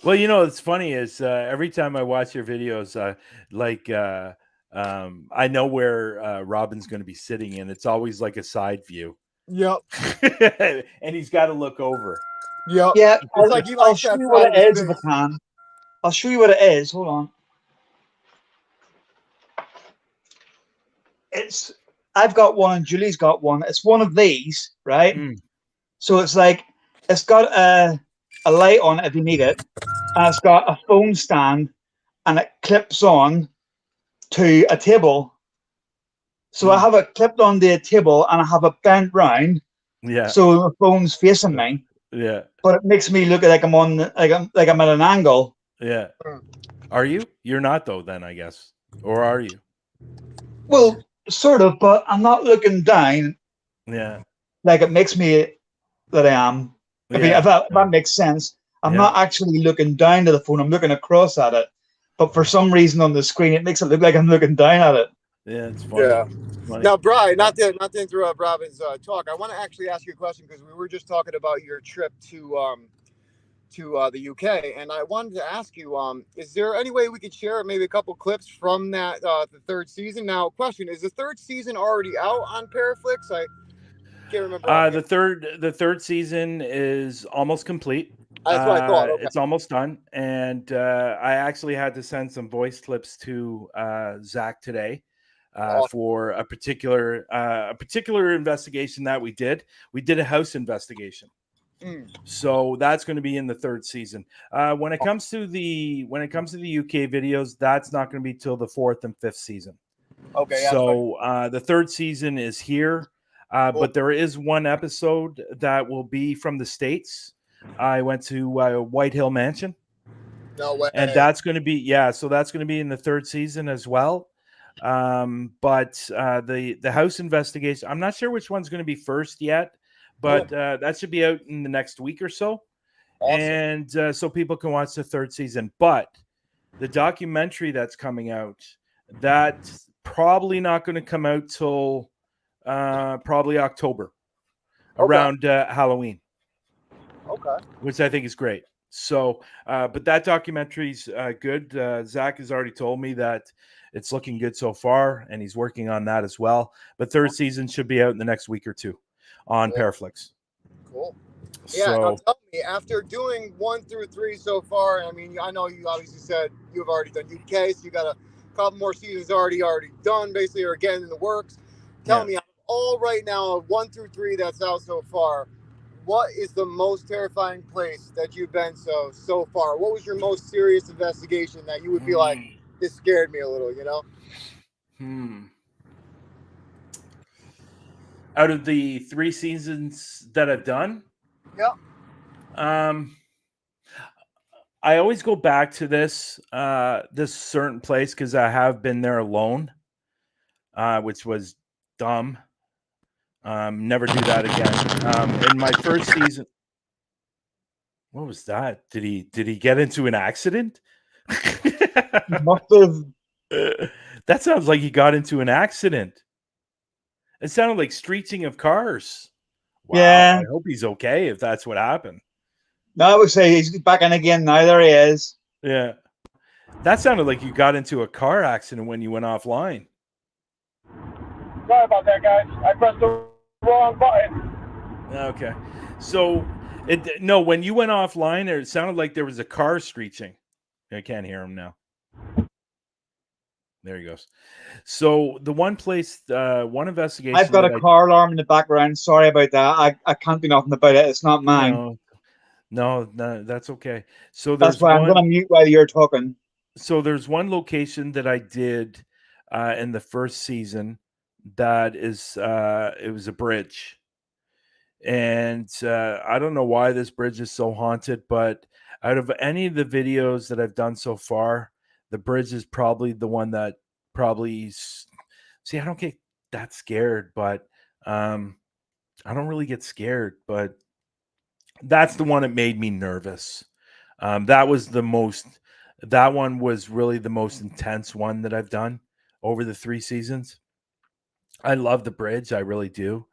Well, you know, it's funny is every time I watch your videos, I know where Robin's going to be sitting, and it's always like a side view. Yep. And he's got to look over. Yep. yeah, I'll show you what it is if I can. I'll show you what it is. Hold on. I've got one and Julie's got one. It's one of these, right? So it's like it's got a light on it if you need it, and it's got a phone stand, and it clips on to a table. So I have it clipped on the table, and I have it bent round. Yeah. So the phone's facing me. Yeah. But it makes me look like I'm on like I'm at an angle. Yeah. Are you? You're not though, then I guess. Or are you? Well, sort of, but I'm not looking down. Yeah. Like it makes me that I am. I mean, if that makes sense. I'm not actually looking down to the phone. I'm looking across at it. But for some reason on the screen, it makes it look like I'm looking down at it. Yeah, it's funny. Yeah. It's funny. Now, Bryan, not to interrupt Robin's talk, I want to actually ask you a question because we were just talking about your trip to the UK, and I wanted to ask you, is there any way we could share maybe a couple clips from that the third season? Now, question: is the third season already out on Paraflixx? I can't remember. The third season is almost complete. That's what I thought. Okay. It's almost done, and I actually had to send some voice clips to Zach today for a particular investigation that we did. We did a house investigation, so that's going to be in the third season. When it comes to the UK videos, that's not going to be till the fourth and fifth season. Okay. So the third season is here, but there is one episode that will be from the States. I went to White Hill Mansion. No way. And that's going to be so that's going to be in the third season as well. But the house investigation, I'm not sure which one's going to be first yet, but that should be out in the next week or so. Awesome. And so people can watch the third season. But the documentary that's coming out, that's probably not going to come out till probably October, around Halloween. Okay. Which I think is great. So, but that documentary's good. Zach has already told me that it's looking good so far, and he's working on that as well. But third season should be out in the next week or two on Paraflixx. Cool. Yeah, now tell me, after doing 1 through 3 so far, I mean, I know you obviously said you've already done UK, so you got a couple more seasons already done, basically, or getting in the works. Tell me, all right now, 1 through 3 that's out so far, what is the most terrifying place that you've been so far? What was your most serious investigation that you would be like, this scared me a little, you know? Out of the 3 seasons that I've done? Yeah. I always go back to this certain place because I have been there alone, which was dumb. Never do that again. In my first season, what was that? Did he get into an accident? Must have. That sounds like he got into an accident. It sounded like screeching of cars. Wow, yeah. I hope he's okay if that's what happened. No, I would say he's back in again now. There he is. Yeah. That sounded like you got into a car accident when you went offline. Sorry about that, guys. I pressed the wrong button. Okay. So, when you went offline, it sounded like there was a car screeching. I can't hear him now. There he goes. So the one place, one investigation. I've got a car alarm in the background. Sorry about that. I can't do nothing about it. It's not mine. No, that's okay. So that's why I'm going to mute while you're talking. So there's one location that I did in the first season that is it was a bridge, and I don't know why this bridge is so haunted, but out of any of the videos that I've done so far, the bridge is probably the one that I don't get that scared, but I don't really get scared, but that's the one that made me nervous. That was the most that one was really the most intense one that I've done over the 3 seasons. I love the bridge, I really do.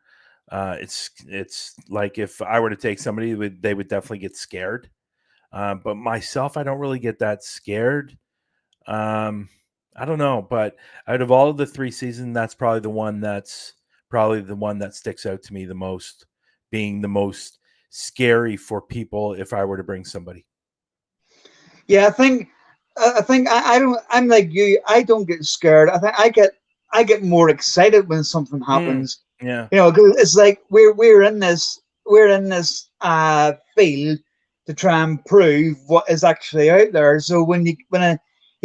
It's like if I were to take somebody, they would definitely get scared. But myself, I don't really get that scared. I don't know, but out of all of the 3 seasons, that's probably the one that sticks out to me the most, being the most scary for people if I were to bring somebody. Yeah, I don't. I'm like you. I don't get scared. I get more excited when something happens. Yeah. 'Cause it's like we're in this field to try and prove what is actually out there. So when you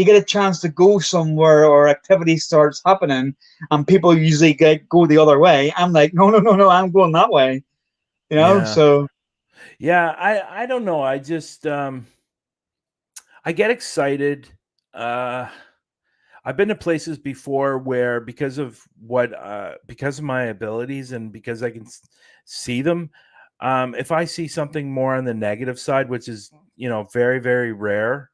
get a chance to go somewhere or activity starts happening, and people usually go the other way, I'm like, no, no, no, no, I'm going that way. Yeah. So Yeah, I don't know. I just I get excited. I've been to places before where because of my abilities and because I can see them, if I see something more on the negative side, which is very very rare,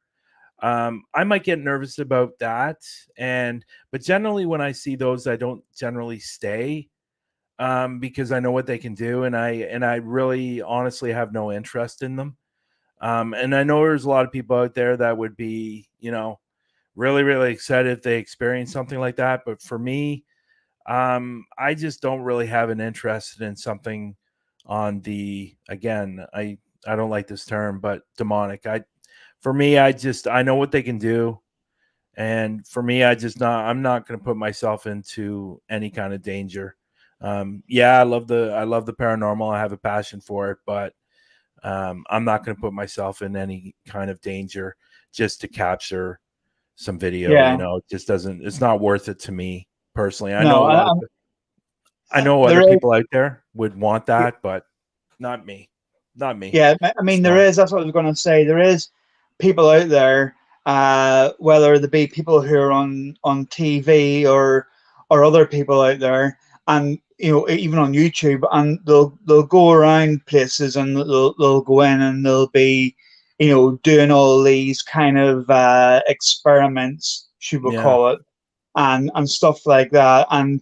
I might get nervous about that. But generally, when I see those, I don't generally stay because I know what they can do, and I really honestly have no interest in them. And I know there's a lot of people out there that would be, really, really excited if they experience something like that. But for me, I just don't really have an interest in something on the, again, I don't like this term, but demonic. For me, I know what they can do. And for me, I'm not going to put myself into any kind of danger. Yeah, I love the paranormal. I have a passion for it, but I'm not going to put myself in any kind of danger just to capture some video. yeah, It just doesn't. It's not worth it to me personally. I no, know I know other there is. people out there would want that, but not me. Not me. Yeah, I mean, there So is. That's what I was going to say. There is people out there, whether they be people who are on TV or other people out there, and even on YouTube, and they'll go around places and they'll go in and they'll be, doing all these kind of experiments, should we yeah, call it, and stuff like that. And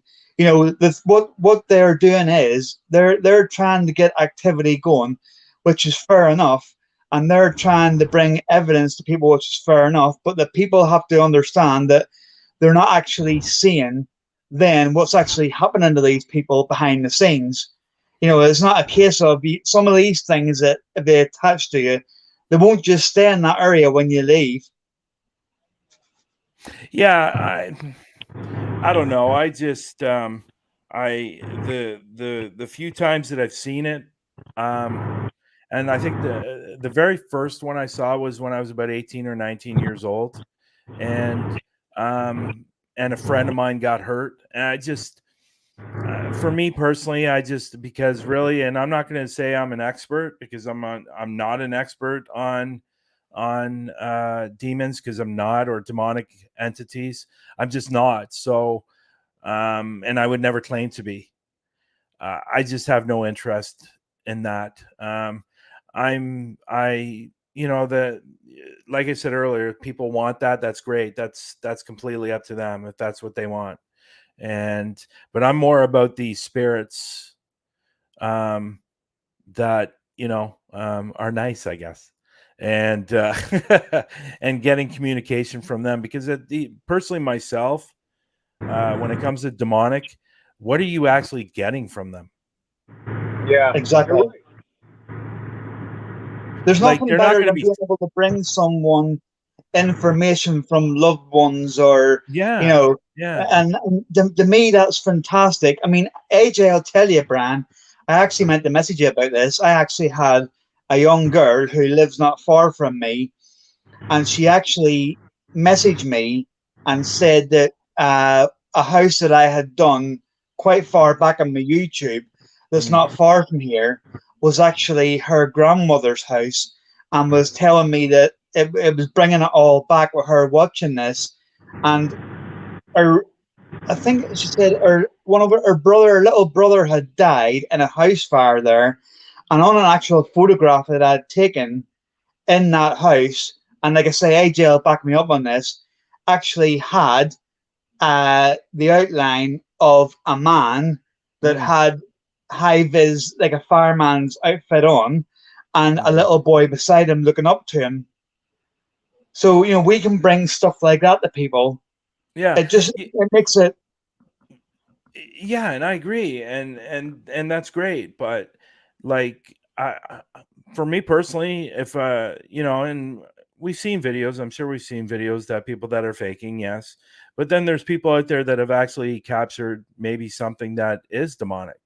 what they're doing is they're trying to get activity going, which is fair enough, and they're trying to bring evidence to people, which is fair enough. But the people have to understand that they're not actually seeing then what's actually happening to these people behind the scenes. It's not a case of some of these things that if they attach to you, they won't just stay in that area when you leave. yeah. I don't know. I just the few times that I've seen it, and I think the very first one I saw was when I was about 18 or 19 years old, and and a friend of mine got hurt, and I just for me personally, because really, and I'm not going to say I'm an expert because I'm not an expert on demons, because I'm not, or demonic entities. I'm just not. So and I would never claim to be. I just have no interest in that. The like I said earlier, if people want that, that's great. That's completely up to them if that's what they want. But I'm more about the spirits that are nice, I guess, and and getting communication from them, because personally myself, when it comes to demonic, what are you actually getting from them? Yeah, Exactly. There's Like, nothing they're not better going to than be. being able to bring someone information from loved ones, or Yeah, yeah. and to me that's fantastic. I mean, AJ, I'll tell you, Bryan, I actually meant to message you about this. I actually had a young girl who lives not far from me, and she actually messaged me and said that a house that I had done quite far back on my YouTube, that's not far from here, was actually her grandmother's house, and was telling me that it was bringing it all back with her watching this. And her, I think she said one of her little brother had died in a house fire there, and on an actual photograph that I'd taken in that house, and like I say, AJ will back me up on this, actually had the outline of a man that had high-vis, like a fireman's outfit on, and a little boy beside him looking up to him. So, you know, we can bring stuff like that to people. Yeah. It makes it. Yeah, and I agree, and that's great. But like, for me personally, if you know, and we've seen videos, I'm sure we've seen videos that people that are faking, yes, but then there's people out there that have actually captured maybe something that is demonic,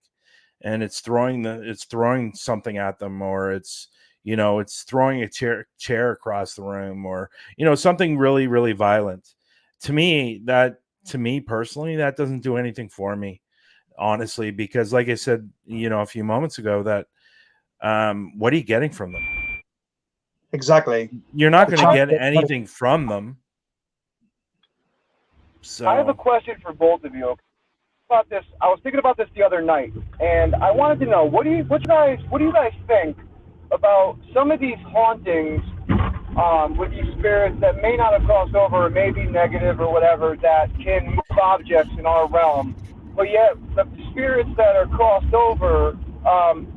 and it's throwing something at them, or it's, you know, it's throwing a chair across the room, or, you know, something really, really violent. To me personally, that doesn't do anything for me, honestly, because like I said, you know, a few moments ago, that what are you getting from them? Exactly. You're not going to get anything from them. So I have a question for both of you about this. I was thinking about this the other night, and I wanted to know, what do you guys think about some of these hauntings with these spirits that may not have crossed over, or may be negative or whatever, that can move objects in our realm, but yet the spirits that are crossed over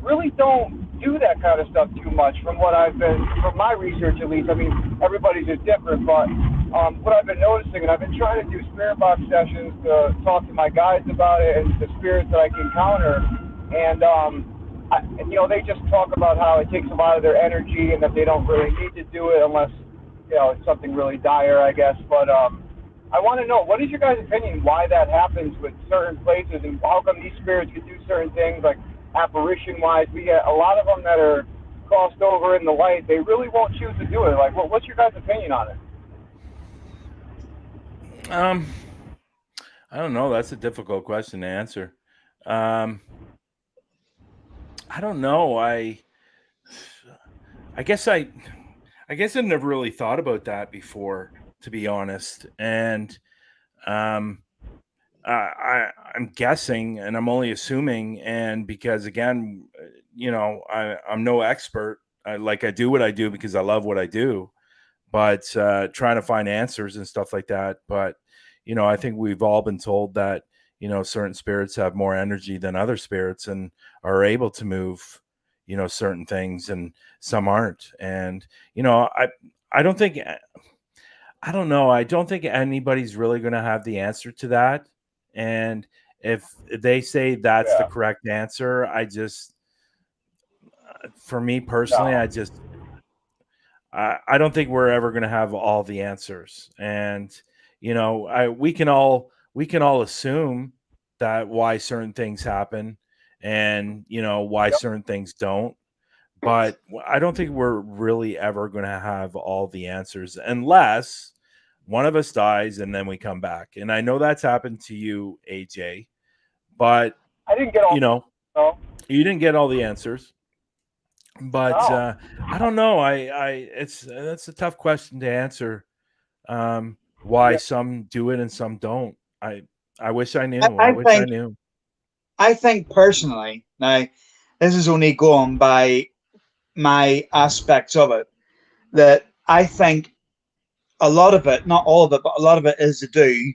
really don't do that kind of stuff too much, from my research at least. I mean, everybody's just different, but what I've been noticing, and I've been trying to do spirit box sessions to talk to my guides about it and the spirits that I can encounter, and you know, they just talk about how it takes a lot of their energy and that they don't really need to do it unless, you know, it's something really dire, I guess. But I want to know, what is your guys' opinion why that happens with certain places, and how come these spirits can do certain things, like apparition-wise? We get a lot of them that are crossed over in the light. They really won't choose to do it. Like, what's your guys' opinion on it? I don't know. That's a difficult question to answer. I don't know. I guess I've never really thought about that before, to be honest. And I'm guessing, and I'm only assuming, and because, again, you know, I'm no expert. I do what I do because I love what I do, but trying to find answers and stuff like that. But, you know, I think we've all been told that, you know, certain spirits have more energy than other spirits and are able to move, you know, certain things, and some aren't. And, you know, I don't think, I don't know. I don't think anybody's really going to have the answer to that. And if they say that's the correct answer, for me personally, I don't think we're ever going to have all the answers. And, you know, we can all assume that why certain things happen, and, you know, why certain things don't. But I don't think we're really ever going to have all the answers, unless one of us dies and then we come back. And I know that's happened to you, AJ, but I didn't get all, you know, no. you didn't get all the answers. But No. I don't know. That's a tough question to answer. Why some do it and some don't. I wish I knew. I knew. I think personally, now this is only going by my aspects of it, that I think a lot of it, not all of it, but a lot of it is to do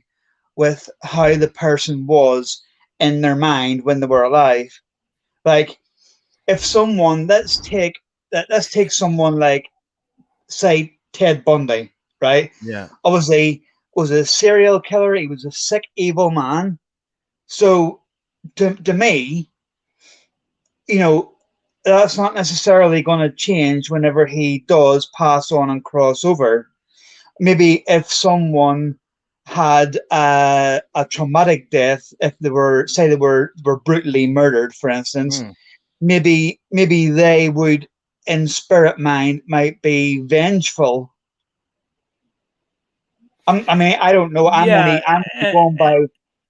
with how the person was in their mind when they were alive. Like, if someone, let's take someone like, say, Ted Bundy, right? Yeah. Obviously, was a serial killer. He was a sick, evil man. So, to me, you know, that's not necessarily going to change whenever he does pass on and cross over. Maybe if someone had a traumatic death, if they were brutally murdered, for instance, maybe they would, in spirit mind, might be vengeful. I mean, I don't know. I'm only going by.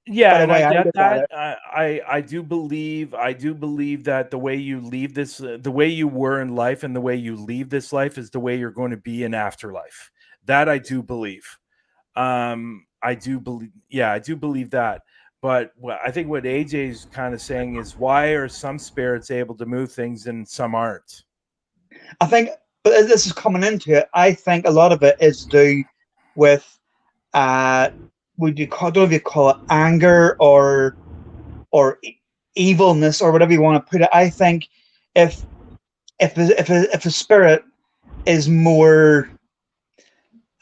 Yeah, and I I get look that. at it. I do believe that the way you leave this, the way you were in life and the way you leave this life is the way you're going to be in afterlife. That I do believe. I do believe that. But I think what AJ's kind of saying is, why are some spirits able to move things and some aren't? I think but as this is coming into it, I think a lot of it is to do with would you call, I don't know if you call it anger or evilness or whatever you want to put it. I think if if a spirit is more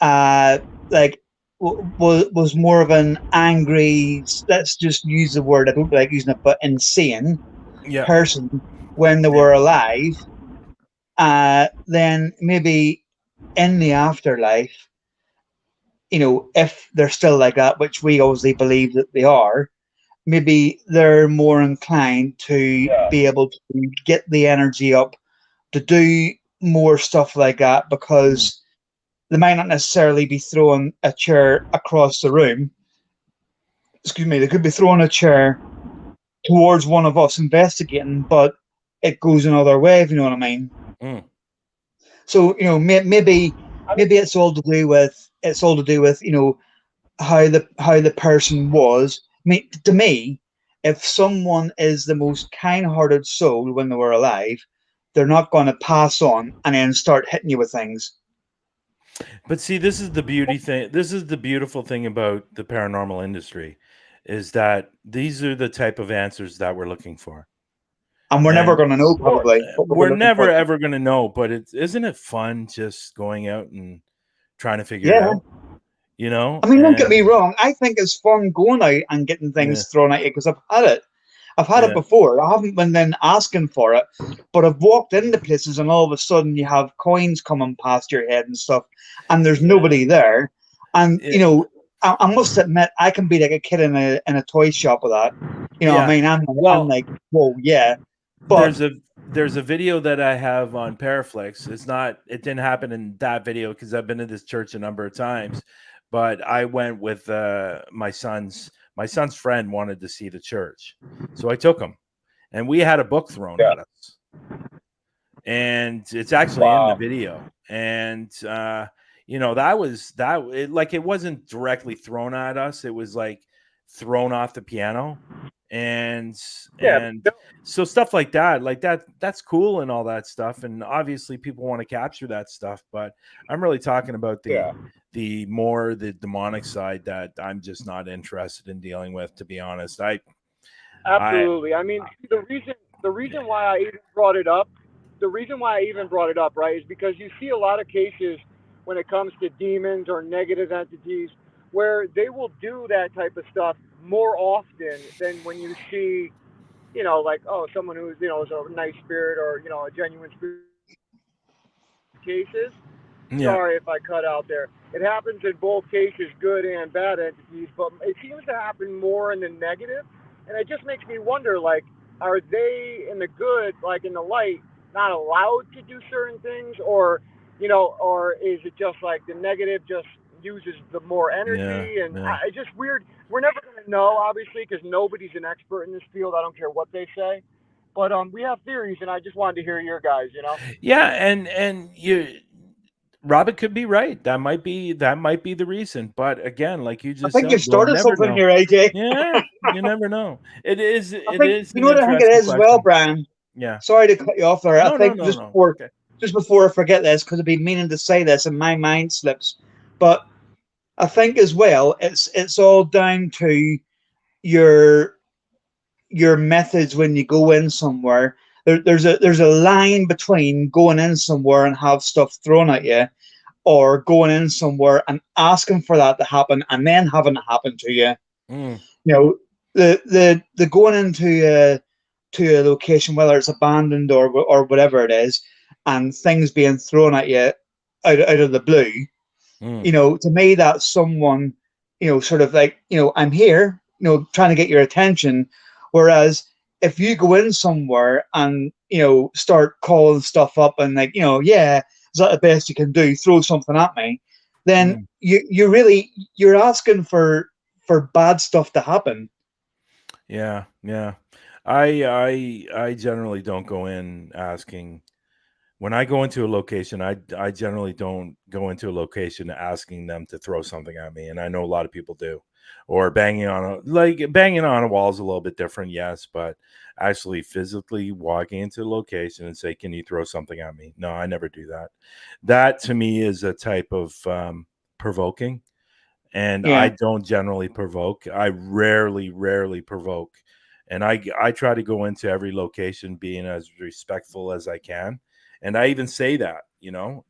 like was more of an angry, let's just use the word, I don't like using it, but insane person when they were alive, then maybe in the afterlife, if they're still like that, which we obviously believe that they are, maybe they're more inclined to be able to get the energy up to do more stuff like that, because they might not necessarily be throwing a chair across the room. Excuse me, they could be throwing a chair towards one of us investigating, but it goes another way, if you know what I mean. So, maybe it's all to do with how the person was. I mean, to me, if someone is the most kind-hearted soul when they were alive, they're not going to pass on and then start hitting you with things. But see, this is the beauty thing. This is the beautiful thing about the paranormal industry, is that these are the type of answers that we're looking for. And we're never going to know, probably. We're never ever going to know. But isn't it fun just going out and trying to figure it out? I mean, don't get me wrong. I think it's fun going out and getting things thrown at you, because I've had it. I've had it before. I haven't been then asking for it, but I've walked into places and all of a sudden you have coins coming past your head and stuff, and there's nobody there. And I must admit, I can be like a kid in a toy shop with that. I mean, I'm like, whoa, yeah. But there's a video that I have on Paraflixx. It didn't happen in that video because I've been to this church a number of times, but I went with my son's friend wanted to see the church. So I took him, and we had a book thrown at us, and it's actually in the video. And, it wasn't directly thrown at us. It was like thrown off the piano. And so stuff like that's cool and all that stuff. And obviously people want to capture that stuff, but I'm really talking about the more the demonic side that I'm just not interested in dealing with, to be honest. Absolutely. I mean, the reason why I even brought it up, right, is because you see a lot of cases when it comes to demons or negative entities where they will do that type of stuff more often than when you see, someone who's, is a nice spirit or, a genuine spirit. Cases. Sorry if I cut out there. It happens in both cases, good and bad entities, but it seems to happen more in the negative. And it just makes me wonder, are they in the good, in the light, not allowed to do certain things, or is it just like the negative just uses the more energy? It's just weird. We're never going to know, obviously, because nobody's an expert in this field. I don't care what they say, but we have theories, and I just wanted to hear your guys. And Robert could be right. That might be the reason. But again, like you just said, I think you started something here, AJ. Yeah, you never know. It is. You know what I think it is as well, Bryan. Yeah. Sorry to cut you off there. I think just before I forget this, because I've been meaning to say this and my mind slips, but I think as well, it's all down to your methods when you go in somewhere. There's a line between going in somewhere and have stuff thrown at you, or going in somewhere and asking for that to happen and then having it happen to you. The going into a location, whether it's abandoned or whatever it is, and things being thrown at you out of the blue. To me, that's someone, sort of like, I'm here, trying to get your attention. Whereas if you go in somewhere and, start calling stuff up and is that the best you can do? Throw something at me. Then you're asking for bad stuff to happen. Yeah. I generally don't go in asking. When I go into a location, I generally don't go into a location asking them to throw something at me, and I know a lot of people do. or banging on a wall is a little bit different, yes, but actually physically walking into the location and say, can you throw something at me? No, I never do that. That to me is a type of provoking, and I Yeah. don't generally provoke. I rarely provoke, and I try to go into every location being as respectful as I can, and I even say that,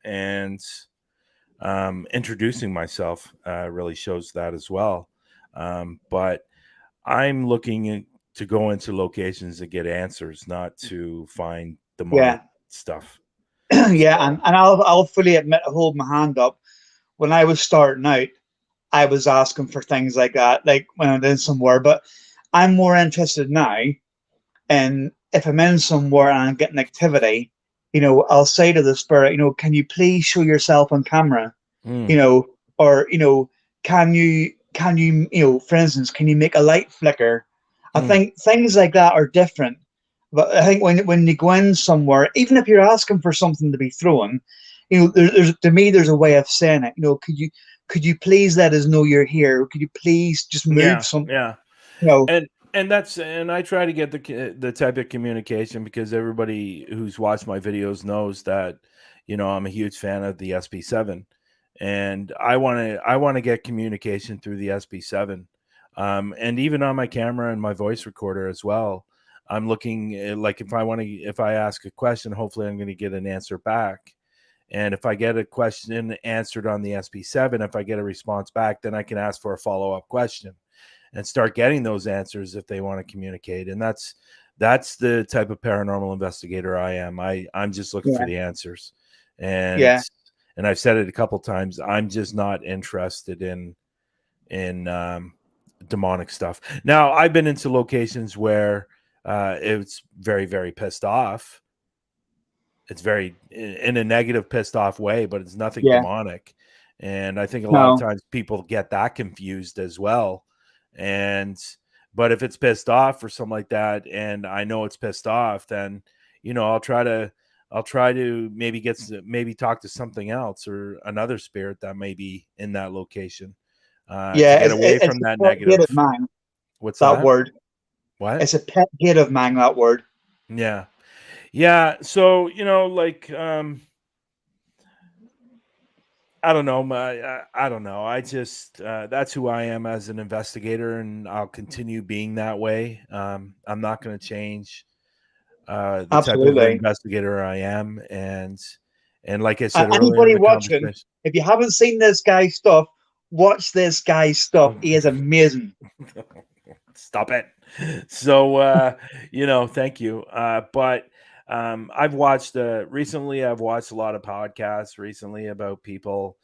and introducing myself really shows that as well. But I'm looking to go into locations to get answers, not to find demonic Yeah. stuff. Yeah. So, And I'll fully admit, hold my hand up. When I was starting out, I was asking for things like that, like when I'm in somewhere. But I'm more interested now in if I'm in somewhere and I'm getting activity, I'll say to the spirit, can you please show yourself on camera? mm, Or can you, for instance, can you make a light flicker? I mm, think things like that are different. But I think when you go in somewhere, even if you're asking for something to be thrown, there's to me there's a way of saying it. Could you please let us know you're here? Could you please just move yeah, something? yeah. You know, And I try to get the type of communication, because everybody who's watched my videos knows that I'm a huge fan of the SB7, and I want to get communication through the SB7, and even on my camera and my voice recorder as well. I'm looking like if I ask a question, hopefully I'm going to get an answer back. And if I get a question answered on the SB7, if I get a response back, then I can ask for a follow-up question and start getting those answers if they want to communicate. And that's the type of paranormal investigator I am. I'm just looking for yeah, the answers. And yeah, and I've said it a couple times. I'm just not interested in demonic stuff. Now, I've been into locations where it's very, very pissed off. It's very in a negative, pissed off way, but it's nothing yeah. demonic. And I think a lot of No, times people get that confused as well. And but if it's pissed off or something like that, and I know it's pissed off, then I'll try to maybe talk to something else or another spirit that may be in that location to yeah. get away It's from a that pet hate negative. of mine. What's That that? word. What? It's a pet hate of mine. That word. Yeah. Yeah. So, I don't know. I don't know. I just that's who I am as an investigator, and I'll continue being that way. I'm not going to change the type of Absolutely. investigator I am, and like I said earlier in Anybody the watching, conversation. if you haven't seen this guy's stuff, watch this guy's stuff. He is amazing. Stop it. So, thank you. But I've watched recently, I've watched a lot of podcasts recently about people,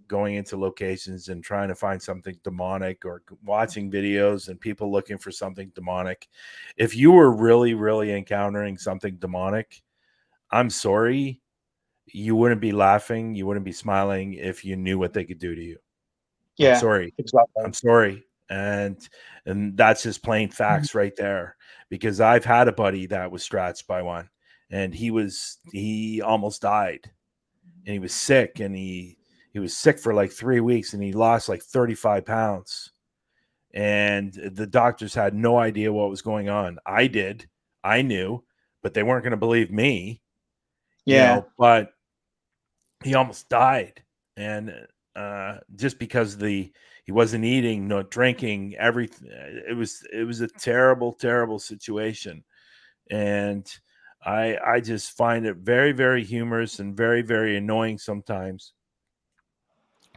going into locations and trying to find something demonic, or watching videos and people looking for something demonic. If you were really, really encountering something demonic, I'm sorry, you wouldn't be laughing, you wouldn't be smiling if you knew what they could do to you. I'm Yeah, sorry. exactly. I'm sorry. And that's just plain facts right there. Because I've had a buddy that was scratched by one, and he almost died, and he was sick, and he was sick for like 3 weeks, and he lost like 35 pounds. And the doctors had no idea what was going on. I did. I knew, but they weren't going to believe me, Yeah, but he almost died. And just because he wasn't eating, no drinking, everything. It was a terrible, terrible situation. And I just find it very, very humorous and very, very annoying sometimes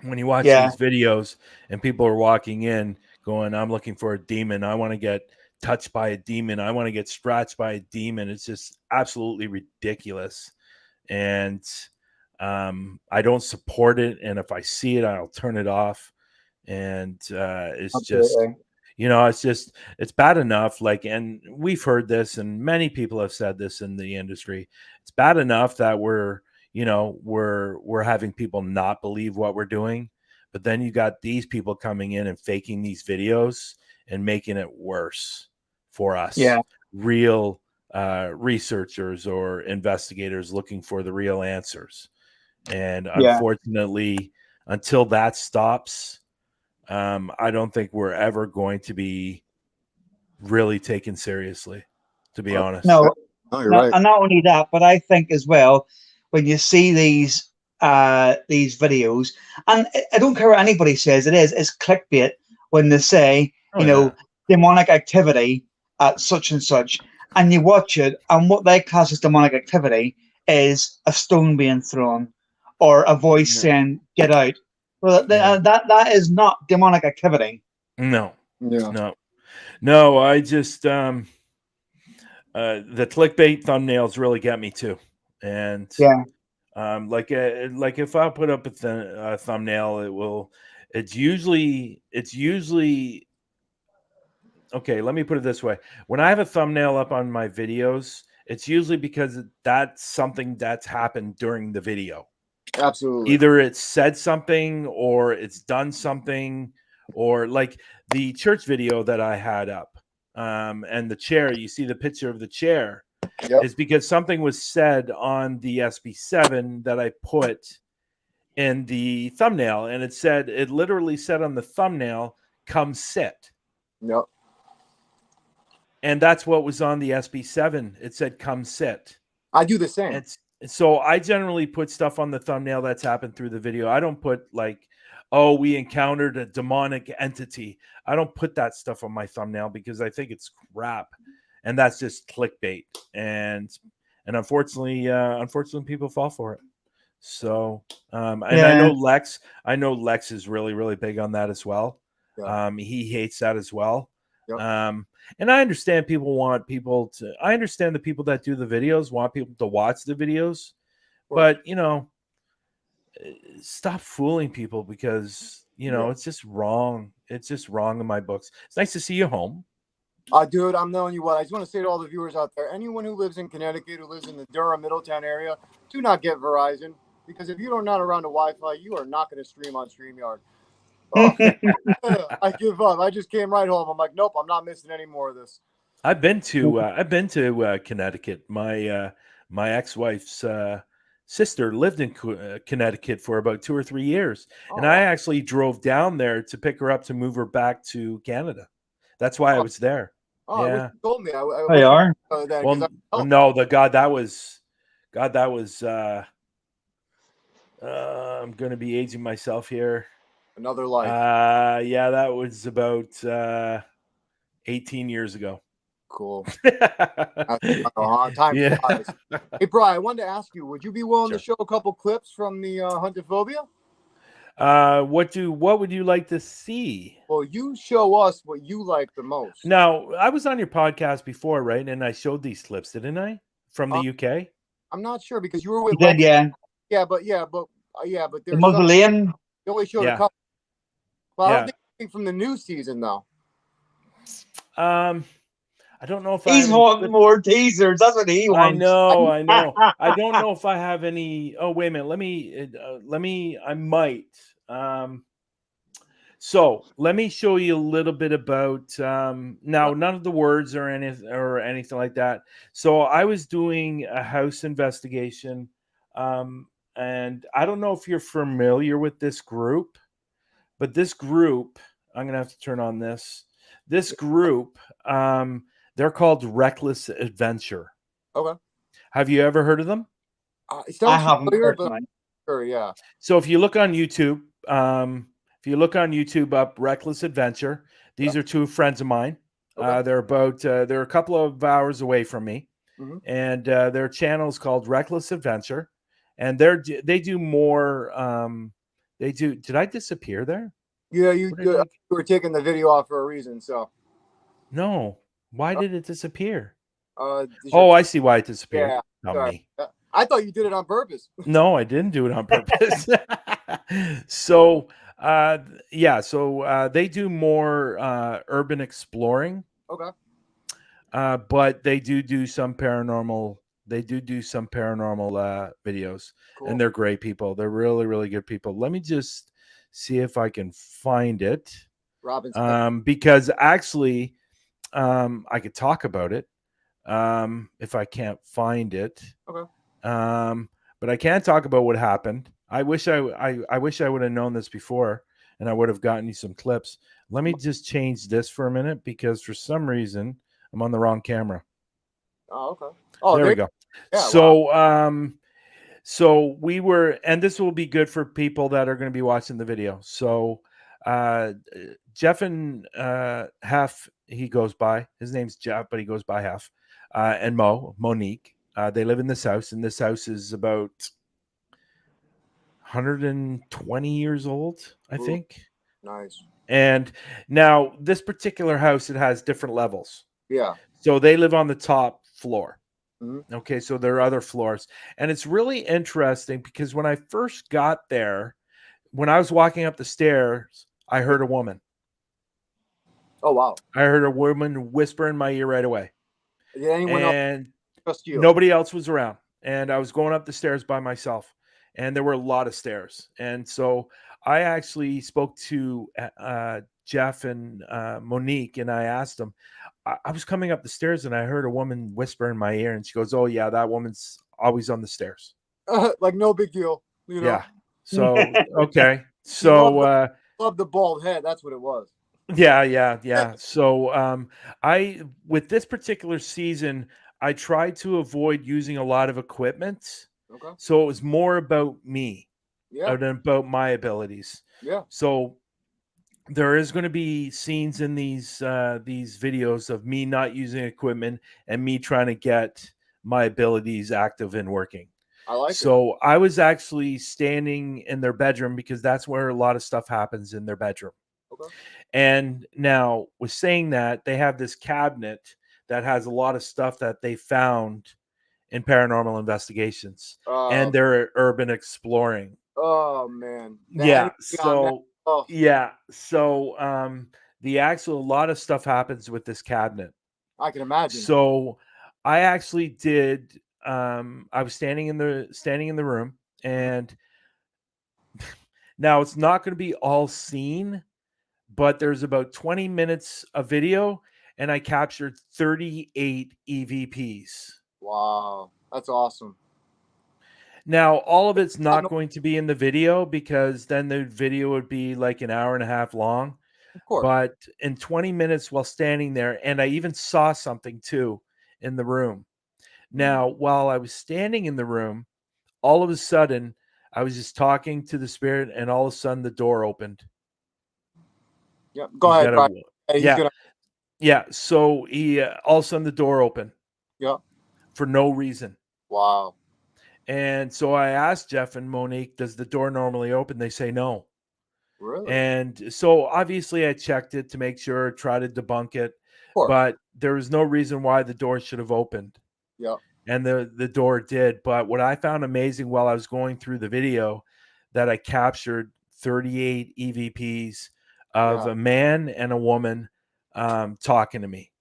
when you watch yeah, these videos and people are walking in going, I'm looking for a demon, I want to get touched by a demon, I want to get scratched by a demon. It's just absolutely ridiculous. And I don't support it, and if I see it, I'll turn it off. And it's just, absolutely. it's bad enough. Like, and we've heard this, and many people have said this in the industry. It's bad enough that we're having people not believe what we're doing, but then you got these people coming in and faking these videos and making it worse for us, Yeah, real researchers or investigators looking for the real answers. And yeah, unfortunately, until that stops, I don't think we're ever going to be really taken seriously, to be honest. No, you're right. and not only that, but I think as well, when you see these videos, and I don't care what anybody says, it's clickbait when they say, demonic activity at such and such, and you watch it, and what they class as demonic activity is a stone being thrown or a voice saying, "Get out." Well, that is not demonic activity. No. Yeah. No, I just the clickbait thumbnails really get me too, and like if I put up a thumbnail, it's usually okay. Let me put it this way: when I have a thumbnail up on my videos, it's usually because that's something that's happened during the video. Absolutely. Either it's said something or it's done something, or like the church video that I had up, and the chair, you see the picture of the chair, is because something was said on the SB7 that I put in the thumbnail, and it literally said on the thumbnail, "Come sit." Yep. And that's what was on the SB7. It said, "Come sit." I do the same. So I generally put stuff on the thumbnail that's happened through the video. I don't put like, "Oh, we encountered a demonic entity." I don't put that stuff on my thumbnail because I think it's crap, and that's just clickbait. And unfortunately, people fall for it. So, and I know Lex is really, really big on that as well. Yeah. He hates that as well. Yep. And I understand I understand the people that do the videos want people to watch the videos, but stop fooling people because, it's just wrong. It's just wrong in my books. It's nice to see you home. Dude, I'm telling you what, I just want to say to all the viewers out there, anyone who lives in Connecticut, who lives in the Durham, Middletown area, do not get Verizon, because if you're not around a Wi-Fi, you are not going to stream on StreamYard. Oh, I give up. I just came right home. I'm like, nope, I'm not missing any more of this. I've been to Connecticut. My ex-wife's sister lived in Connecticut for about 2 or 3 years, and I actually drove down there to pick her up to move her back to Canada. That's why I was there. Oh, yeah. I wish you told me. They are. No, that was. I'm going to be aging myself here. Another life. Yeah, that was about 18 years ago. Cool. Time flies. Hey, Bryan, I wanted to ask you, would you be willing to show a couple clips from the Huntaphobia? What would you like to see? Well, you show us what you like the most. Now, I was on your podcast before, right? And I showed these clips, didn't I? From the UK? I'm not sure because you were with. You did, yeah. Yeah, but there's the mausoleum. You only showed a couple. Well, I don't think anything from the new season though. I don't know if he's wanting more teasers. That's what he wants. I know. I don't know if I have any. Oh, wait a minute. Let me. I might. So let me show you a little bit about. Now, none of the words or anything like that. So I was doing a house investigation, and I don't know if you're familiar with this group, but this group, I'm gonna have to turn on this. This group, they're called Reckless Adventure. Okay. Have you ever heard of them? I haven't heard of them. Sure, yeah. So if you look on YouTube, up Reckless Adventure, these are two friends of mine. Okay. They're a couple of hours away from me, and their channel is called Reckless Adventure, and they do more. Did I disappear there? Yeah, you were taking the video off for a reason. So no, why did it disappear? I see why it disappeared. Yeah, not me. I thought you did it on purpose. No, I didn't do it on purpose. So they do more urban exploring. Okay. But they do some paranormal. They do some paranormal videos, cool. And they're great people. They're really, really good people. Let me just see if I can find it. Because actually, I could talk about it. If I can't find it. Okay. But I can't talk about what happened. I wish I would have known this before, and I would have gotten you some clips. Let me just change this for a minute because for some reason I'm on the wrong camera. Oh, okay. Oh, there we go. Yeah, so, wow. So we were, and this will be good for people that are going to be watching the video. So, Jeff and Hef, he goes by. His name's Jeff, but he goes by Hef. And Monique. They live in this house, and this house is about 120 years old, I think. Nice. And now this particular house, it has different levels. Yeah. So they live on the top floor. Mm-hmm. Okay, so there are other floors. And it's really interesting because when I first got there, when I was walking up the stairs, I heard a woman. Oh, wow. I heard a woman whisper in my ear right away. Did anyone else trust you? Nobody else was around. And I was going up the stairs by myself. And there were a lot of stairs. And so I actually spoke to Jeff and Monique, and I asked them, I was coming up the stairs and I heard a woman whisper in my ear, and she goes, "Oh yeah, that woman's always on the stairs." Like no big deal, you know? Yeah. So okay. So love the bald head. That's what it was. Yeah. So I with this particular season, I tried to avoid using a lot of equipment. Okay. So it was more about me, than about my abilities. Yeah. So there is going to be scenes in these videos of me not using equipment and me trying to get my abilities active and working. I like so it. I was actually standing in their bedroom because that's where a lot of stuff happens, in their bedroom. Okay. And now, with saying that, they have this cabinet that has a lot of stuff that they found in paranormal investigations, and they're urban exploring. Oh man. Yeah. So a lot of stuff happens with this cabinet. I can imagine. So I actually did. I was standing in the room, and now it's not going to be all seen, but there's about 20 minutes of video, and I captured 38 EVPs. Wow, that's awesome. Now, all of it's not going to be in the video because then the video would be like an hour and a half long. Of course. But in 20 minutes while standing there, and I even saw something too in the room. Now, while I was standing in the room, all of a sudden, I was just talking to the spirit, and all of a sudden the door opened. Yep. Go ahead, Brian. Yeah. So he all of a sudden the door opened. Yeah. For no reason. Wow. And so I asked Jeff and Monique, does the door normally open? They say no. Really? And so obviously I checked it to make sure, try to debunk it, but there was no reason why the door should have opened. Yeah. And the door did. But what I found amazing while I was going through the video, that I captured 38 EVPs of a man and a woman talking to me.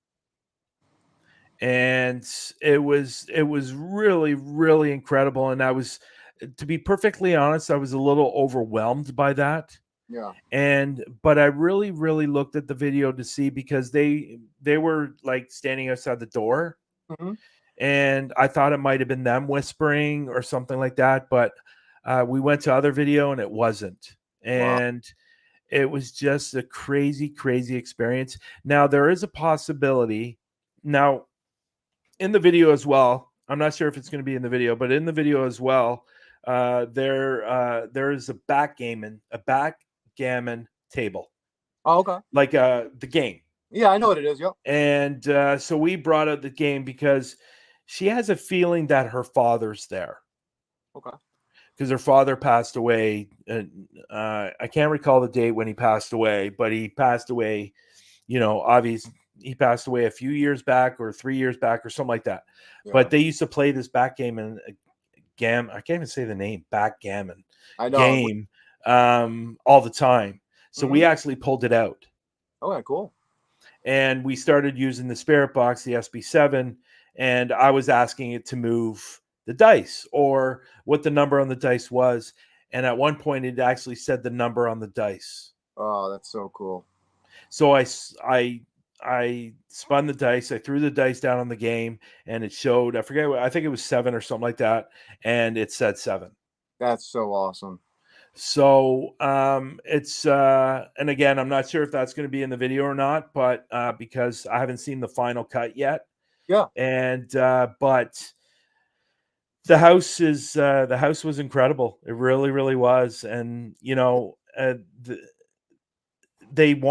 And it was really, really incredible. And I was, to be perfectly honest, I was a little overwhelmed by that. Yeah. But I really, really looked at the video to see, because they were like standing outside the door. Mm-hmm. And I thought it might have been them whispering or something like that. But we went to other video and it wasn't. And it was just a crazy, crazy experience. Now, there is a possibility. Now, in the video as well, I'm not sure if it's going to be in the video, but in the video as well, there is a backgammon table. Oh, okay. Like the game. Yeah, I know what it is. Yep. And so we brought out the game because she has a feeling that her father's there. Okay. Because her father passed away. I can't recall the date when he passed away, but he passed away, obviously. He passed away a few years back or 3 years back or something like that. Yeah. But they used to play this backgammon I can't even say the name, backgammon game all the time. So we actually pulled it out. Okay, cool. And we started using the spirit box, the SB7, and I was asking it to move the dice or what the number on the dice was. And at one point it actually said the number on the dice. Oh, that's so cool. So I spun the dice. I threw the dice down on the game, and it showed, I think it was 7 or something like that, and it said 7. That's so awesome. So it's and again, I'm not sure if that's going to be in the video or not, but because I haven't seen the final cut yet. Yeah. And but the house was incredible. It really, really was. And you know, they didn't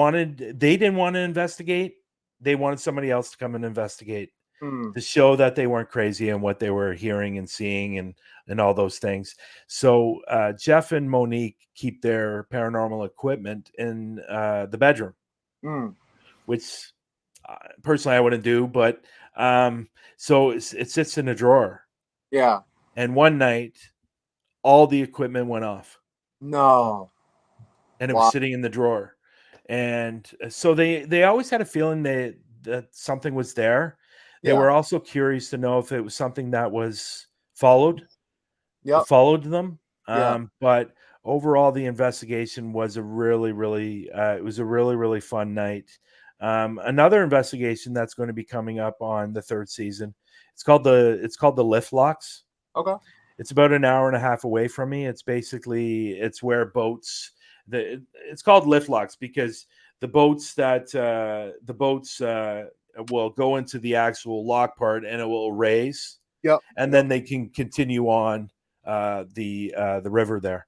want to investigate. They wanted somebody else to come and investigate to show that they weren't crazy and what they were hearing and seeing and all those things. So Jeff and Monique keep their paranormal equipment in the bedroom, which personally I wouldn't do, but so it sits in a drawer. Yeah. And one night, all the equipment went off. No. And it was sitting in the drawer. And so they always had a feeling that something was there. They were also curious to know if it was something that was followed them. But overall, the investigation was a really, really, it was a really, really fun night. Another investigation that's going to be coming up on the 3rd season. It's called the Lift Locks. Okay. It's about an hour and a half away from me. It's where boats. It's called lift locks because the boats will go into the actual lock part and it will raise. Yep. And then they can continue on the river there.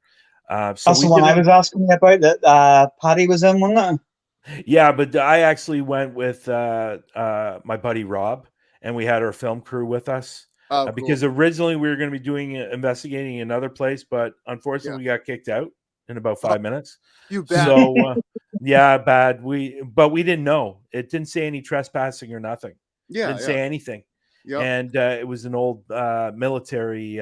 So that's the one I was asking you about that Patty was in, wasn't it? Yeah, but I actually went with my buddy Rob, and we had our film crew with us. Cool. Because originally we were going to be investigating another place, but unfortunately we got kicked out in about 5 minutes. You bet. So yeah, bad. We didn't know. It didn't say any trespassing or nothing. Yeah, didn't say anything. Yep. And it was an old military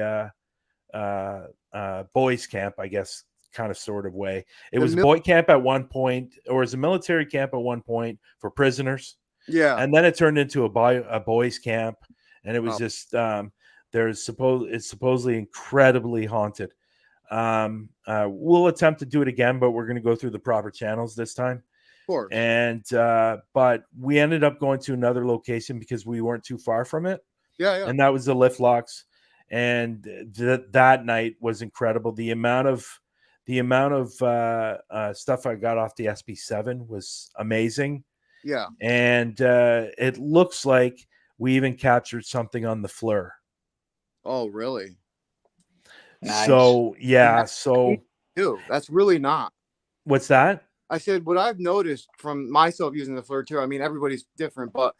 boys camp, I guess, kind of sort of way. It was a boy camp at one point, or it was a military camp at one point for prisoners. Yeah. And then it turned into a boys camp, and it was just it's supposedly incredibly haunted. We'll attempt to do it again, but we're going to go through the proper channels this time. Of course. And but we ended up going to another location because we weren't too far from it. Yeah. And that was the Lift Locks. And that night was incredible. The amount of stuff I got off the SB7 was amazing. Yeah. And it looks like we even captured something on the FLIR. Oh, really? Nice. So yeah, so that's really not. What's that? I said what I've noticed from myself using the FLIR too. I mean, everybody's different, but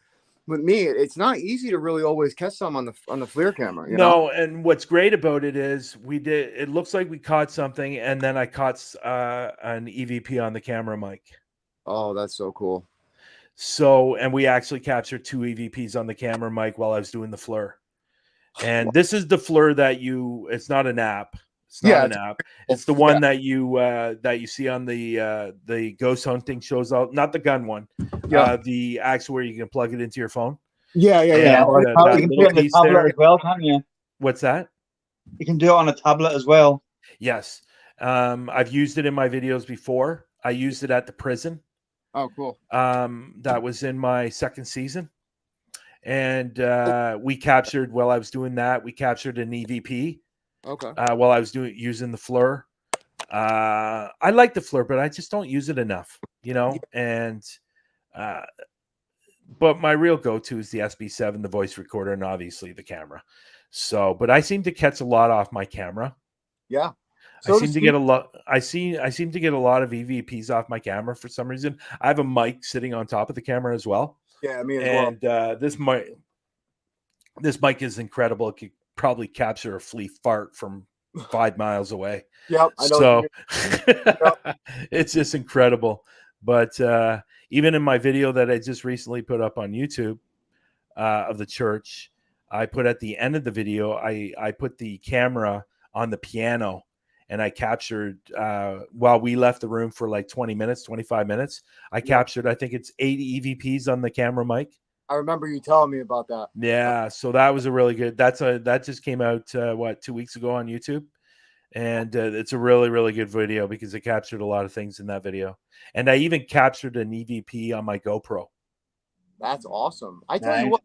with me, it's not easy to really always catch some on the FLIR camera. You know? And what's great about it is it looks like we caught something, and then I caught an EVP on the camera mic. Oh, that's so cool. So, and we actually captured 2 EVPs on the camera mic while I was doing the FLIR. And this is the FLIR it's not an app. It's not an app. It's the one that you see on the ghost hunting shows out, not the gun one. The actual where you can plug it into your phone. Yeah. You can do it on a tablet as well, can't you? What's that? You can do it on a tablet as well. Yes. I've used it in my videos before. I used it at the prison. Oh, cool. That was in my 2nd season. And we captured, while I was doing that, we captured an EVP. Okay. While I was using the FLIR. I like the FLIR, but I just don't use it enough, you know. And but my real go-to is the SB7, the voice recorder, and obviously the camera. So, but I seem to catch a lot off my camera. Yeah. I seem to get a lot of EVPs off my camera for some reason. I have a mic sitting on top of the camera as well. Yeah, me as well. And this mic is incredible. It could probably capture a flea fart from 5 miles away. Yep. I know. So it's just incredible. But even in my video that I just recently put up on YouTube of the church, I put at the end of the video, I put the camera on the piano, and I captured while we left the room for like 20 minutes, 25 minutes. I captured, I think it's 8 EVPs on the camera mic. I remember you telling me about that. Yeah, so that was a really good. That just came out 2 weeks ago on YouTube, and it's a really, really good video because it captured a lot of things in that video, and I even captured an EVP on my GoPro. That's awesome. I tell you what,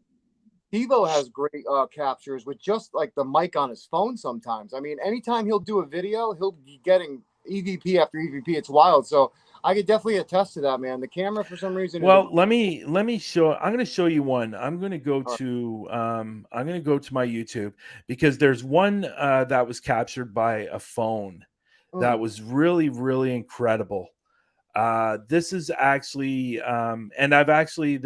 Devo has great captures with just like the mic on his phone. Sometimes, I mean, anytime he'll do a video, he'll be getting EVP after EVP. It's wild. So I could definitely attest to that, man. The camera, for some reason. Well, let me show. I'm going to show you one. I'm going to go to my YouTube, because there's one that was captured by a phone that was really, really incredible. This is actually, and I've actually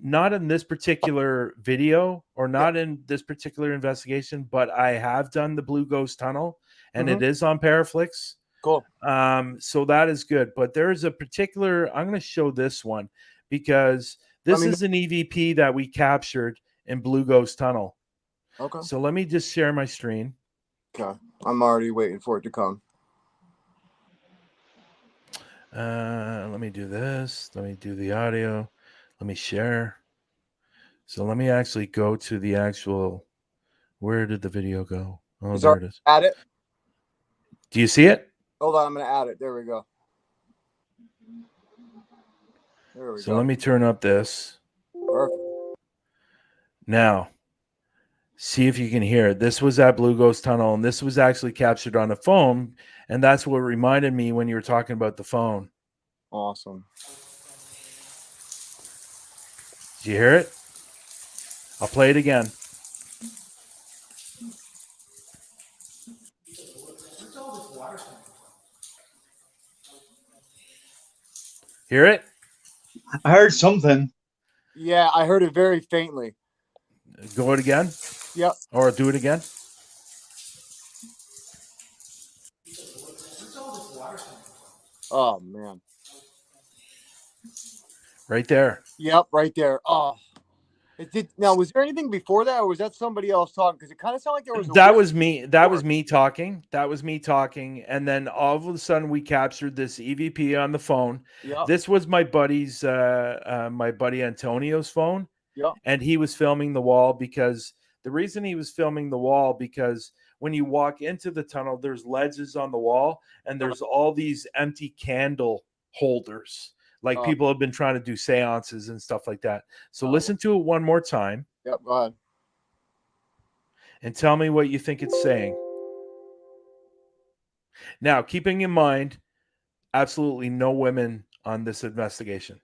not in this particular video or not in this particular investigation, but I have done the Blue Ghost Tunnel, and it is on Paraflixx. Cool. So that is good. But there's a particular, I'm going to show this one, because this is an EVP that we captured in Blue Ghost Tunnel. Okay. So let me just share my screen. Okay. I'm already waiting for it to come. Let me do this. Let me do the audio. Let me share. So let me actually go to the actual, where did the video go? Oh, there it is. Add it. Do you see it? Hold on, I'm going to add it. There we go. So let me turn up this. Perfect. Now, see if you can hear it. This was at Blue Ghost Tunnel, and this was actually captured on a phone, and that's what reminded me when you were talking about the phone. Awesome. Did you hear it? I'll play it again. Hear it? I heard something. Yeah, I heard it very faintly. Go it again? Yep. Or do it again? Oh, man. Right there. Yep, right there. Oh. It did. Now, was there anything before that, or was that somebody else talking? Because it kind of sounded like there was. That was me. That was me talking. And then all of a sudden, we captured this EVP on the phone. Yep. This was my buddy's, my buddy Antonio's phone. Yep. And he was filming the wall, because the reason he was filming the wall, because when you walk into the tunnel, there's ledges on the wall, and there's all these empty candle holders. Like people have been trying to do seances and stuff like that. So listen to it one more time. Yep, go ahead. And tell me what you think it's saying. Now, keeping in mind, absolutely no women on this investigation.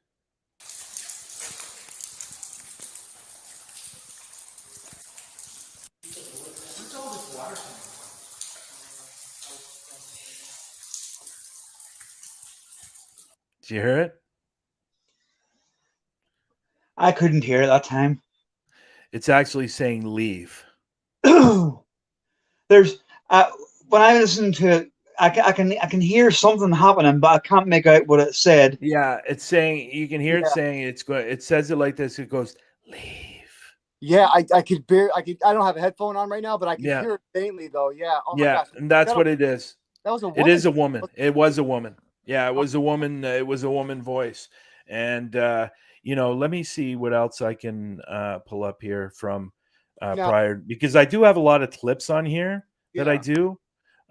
Did you hear it? I couldn't hear it that time. It's actually saying leave. There's when I listen to it, I can hear something happening, but I can't make out what it said. Yeah, it's saying, you can hear it saying, it says it like this. It goes, leave. Yeah, I don't have a headphone on right now, but I can hear it faintly though. Yeah. Oh my gosh. And that's what it is. That was a woman. It is a woman. It was a woman. Yeah, it was a woman. It was a woman voice. And let me see what else I can pull up here from prior, because I do have a lot of clips on here that I do.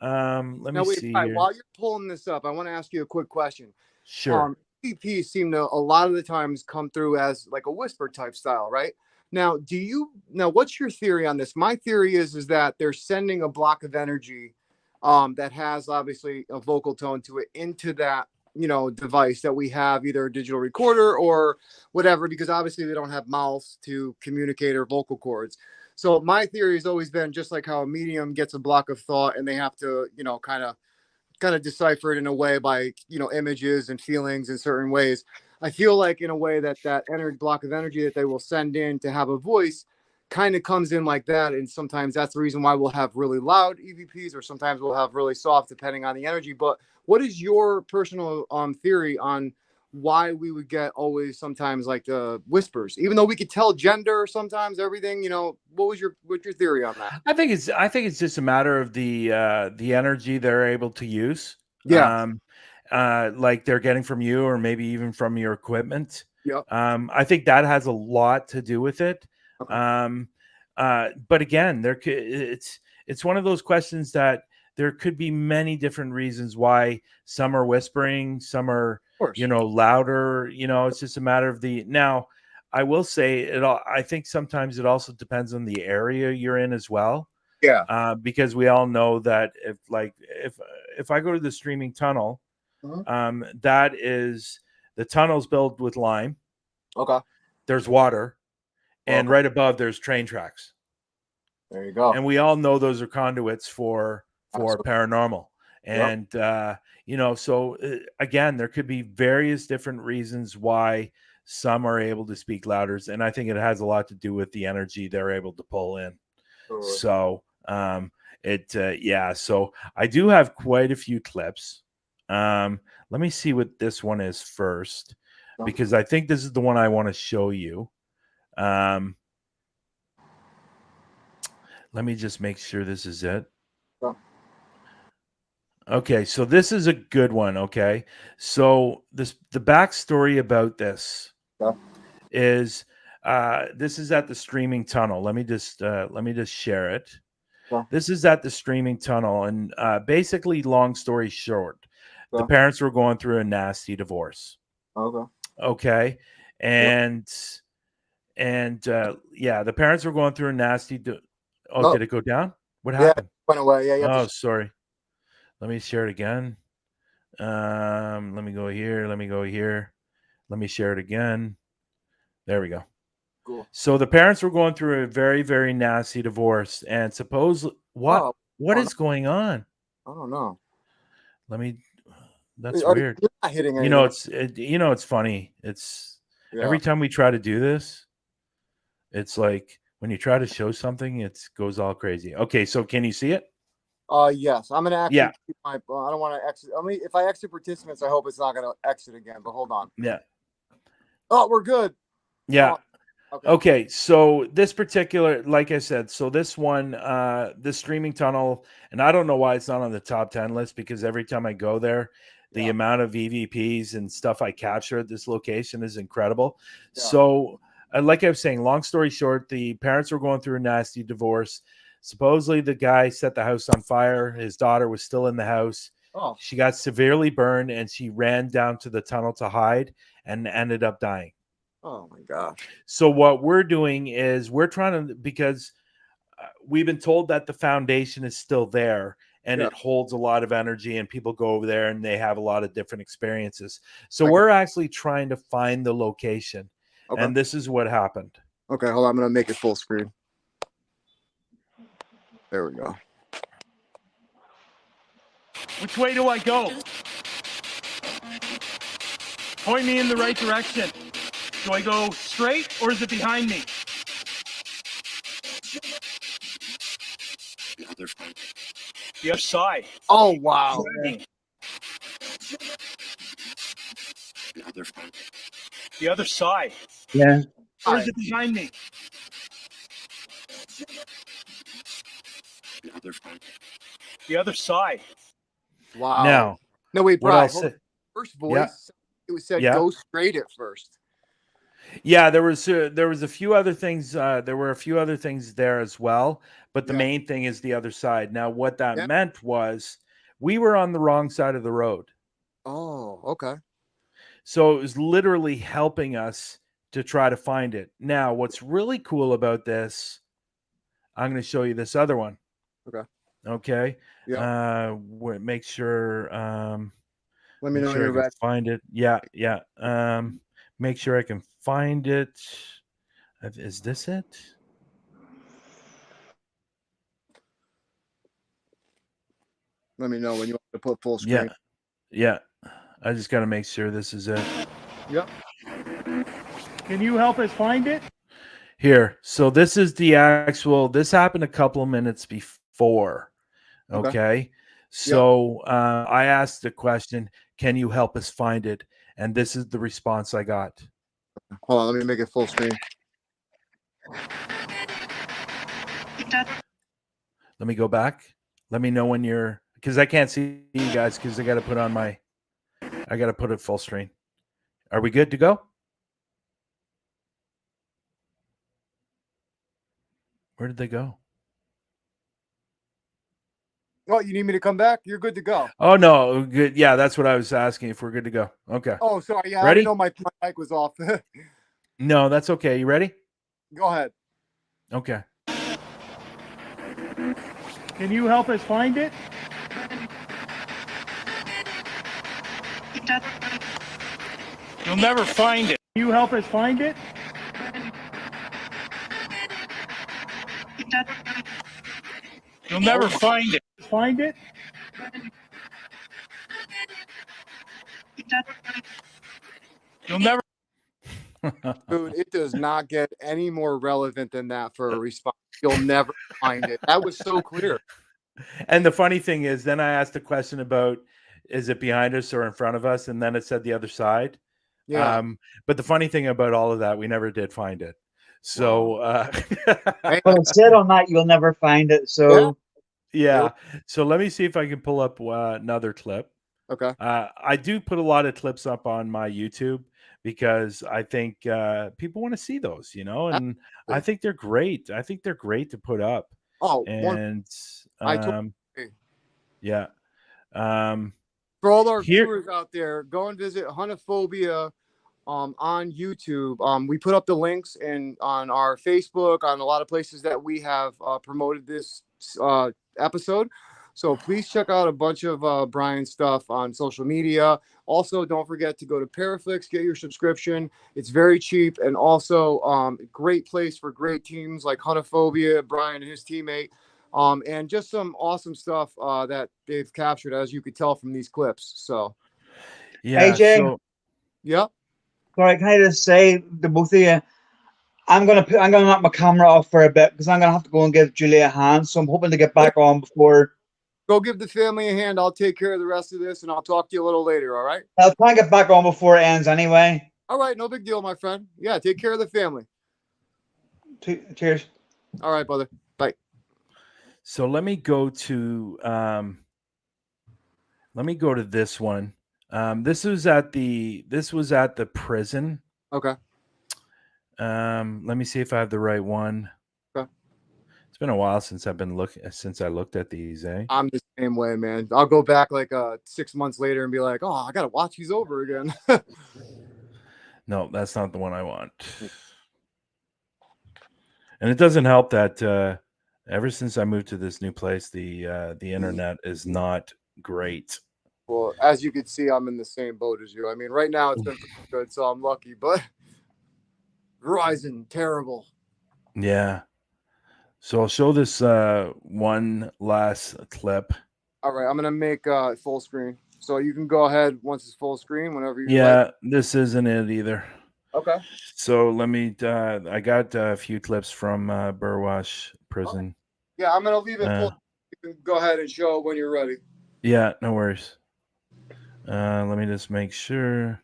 Let me see here. While you're pulling this up, I want to ask you a quick question. Sure. EVPs seem to a lot of the times come through as like a whisper type style, right? Now, what's your theory on this? My theory is that they're sending a block of energy that has obviously a vocal tone to it into that device that we have, either a digital recorder or whatever, because obviously they don't have mouths to communicate or vocal cords. So my theory has always been just like how a medium gets a block of thought and they have to kind of decipher it in a way by images and feelings in certain ways. I feel like in a way that block of energy that they will send in to have a voice kind of comes in like that. And sometimes that's the reason why we'll have really loud EVPs, or sometimes we'll have really soft, depending on the energy. But what is your personal theory on why we would get always sometimes like the whispers, even though we could tell gender sometimes, everything? What's your theory on that? I think it's just a matter of the energy they're able to use. Yeah. Like they're getting from you, or maybe even from your equipment. Yeah. I think that has a lot to do with it. Okay. But again, it's one of those questions that there could be many different reasons why some are whispering, some are, louder, it's just a matter of now I will say I think sometimes it also depends on the area you're in as well. Yeah. Because we all know that if I go to the streaming tunnel, that is the tunnel's built with lime. Okay. There's water, and Okay. right above there's train tracks. There you go. And we all know those are conduits for paranormal. And so again, there could be various different reasons why some are able to speak louder, and I think it has a lot to do with the energy they're able to pull in. So so I do have quite a few clips. Let me see what this one is first, because I think this is the one I want to show you. Let me just make sure this is it. Okay, so this is a good one. Okay, so the backstory about this is this is at the streaming tunnel. Let me just share it. This is at the streaming tunnel, and basically, long story short, the parents were going through a nasty divorce. Okay, and the parents were going through a nasty. Did it go down? What happened? Went away. Yeah. Sorry. Let me share it again. Let me go here. Let me share it again. There we go. Cool. So the parents were going through a very, very nasty divorce, and what is going on? I don't know. That's weird. You're not hitting anything. It's funny. It's every time we try to do this, it's like when you try to show something, it goes all crazy. Okay, so can you see it? Yes. I'm gonna actually keep I don't want to exit. I mean, if I exit participants, I hope it's not gonna exit again. But hold on. Yeah. Oh, we're good. Yeah. Okay. So this particular, like I said, so this one, this streaming tunnel, and I don't know why it's not on the top 10 list, because every time I go there, the amount of EVPs and stuff I capture at this location is incredible. Yeah. So, like I was saying, long story short, the parents were going through a nasty divorce. Supposedly, the guy set the house on fire. His daughter was still in the house. Oh. She got severely burned, and she ran down to the tunnel to hide and ended up dying. Oh, my gosh. So what we're doing is we're trying to, because we've been told that the foundation is still there, and it holds a lot of energy, and people go over there and they have a lot of different experiences. So we're actually trying to find the location. Okay. And this is what happened. Okay, hold on. I'm going to make it full screen. There we go. Which way do I go? Point me in the right direction. Do I go straight, or is it behind me? The other side. Oh, wow. The other side. Yeah. Or is it behind me? The other side. Wow. Now, no, wait, Bryan. First voice, it was said go straight at first. Yeah, there was a few other things. There were a few other things there as well, but the main thing is the other side. Now, what that meant was we were on the wrong side of the road. Oh, okay. So it was literally helping us to try to find it. Now, what's really cool about this, I'm going to show you this other one. Okay. Yeah. Make sure. Let me know when you're ready. Find it. Yeah. Make sure I can find it. Is this it? Let me know when you want to put full screen. Yeah. I just got to make sure this is it. Yep. Can you help us find it? Here. So this is the actual. This happened a couple of minutes before. Okay. So I asked the question, "Can you help us find it?" And this is the response I got. Hold on, let me make it full screen. Let me go back. Let me know when you're, because I can't see you guys because I got to put it full screen. Are we good to go? Where did they go? Oh, you need me to come back? You're good to go. Oh, no. Good. Yeah, that's what I was asking, if we're good to go. Okay. Oh, sorry. Yeah, ready? I didn't know my mic was off. No, that's okay. You ready? Go ahead. Okay. Can you help us find it? You'll never find it. Can you help us find it? You'll never find it. Find it? You'll never. Dude, it does not get any more relevant than that for a response. You'll never find it. That was so clear. And the funny thing is, then I asked a question about, is it behind us or in front of us? And then it said the other side. Yeah. But the funny thing about all of that, we never did find it. So, But it said on that you'll never find it. So, yeah. So let me see if I can pull up another clip. Okay. I do put a lot of clips up on my YouTube because I think people want to see those, you know, and I think they're great. I think they're great to put up. Oh, and I totally agree. Yeah. For all our viewers out there, go and visit Huntaphobia on YouTube. We put up the links on our Facebook, on a lot of places that we have promoted this episode. So please check out a bunch of Bryan's stuff on social media. Also, don't forget to go to Paraflixx, get your subscription. It's very cheap, and also great place for great teams like Huntaphobia, Bryan and his teammate, and just some awesome stuff that they've captured, as you could tell from these clips. So, yeah. AJ, yep. All right, can I just say to both of you, I'm gonna knock my camera off for a bit because I'm gonna have to go and give Julie a hand. So I'm hoping to get back on before. Go give the family a hand. I'll take care of the rest of this, and I'll talk to you a little later, all right? I'll try and get back on before it ends anyway. All right, no big deal, my friend. Yeah, take care of the family. Cheers. All right, brother. Bye. So let me go to this one. This was at the prison. Okay. Let me see if I have the right one. Okay. It's been a while since I looked at these, eh? I'm the same way, man. I'll go back like 6 months later and be like, oh, I gotta watch these over again. No, that's not the one I want. And it doesn't help that ever since I moved to this new place, the internet is not great. Well, as you can see, I'm in the same boat as you. I mean, right now it's been pretty good, so I'm lucky, but Verizon, terrible. Yeah. So I'll show this one last clip. All right, I'm gonna make full screen, so you can go ahead once it's full screen whenever you. Yeah, like. this isn't it either. Okay. So let me. I got a few clips from Burwash prison. Okay. Yeah, I'm gonna leave it full. You can go ahead and show when you're ready. Yeah, no worries. Let me just make sure.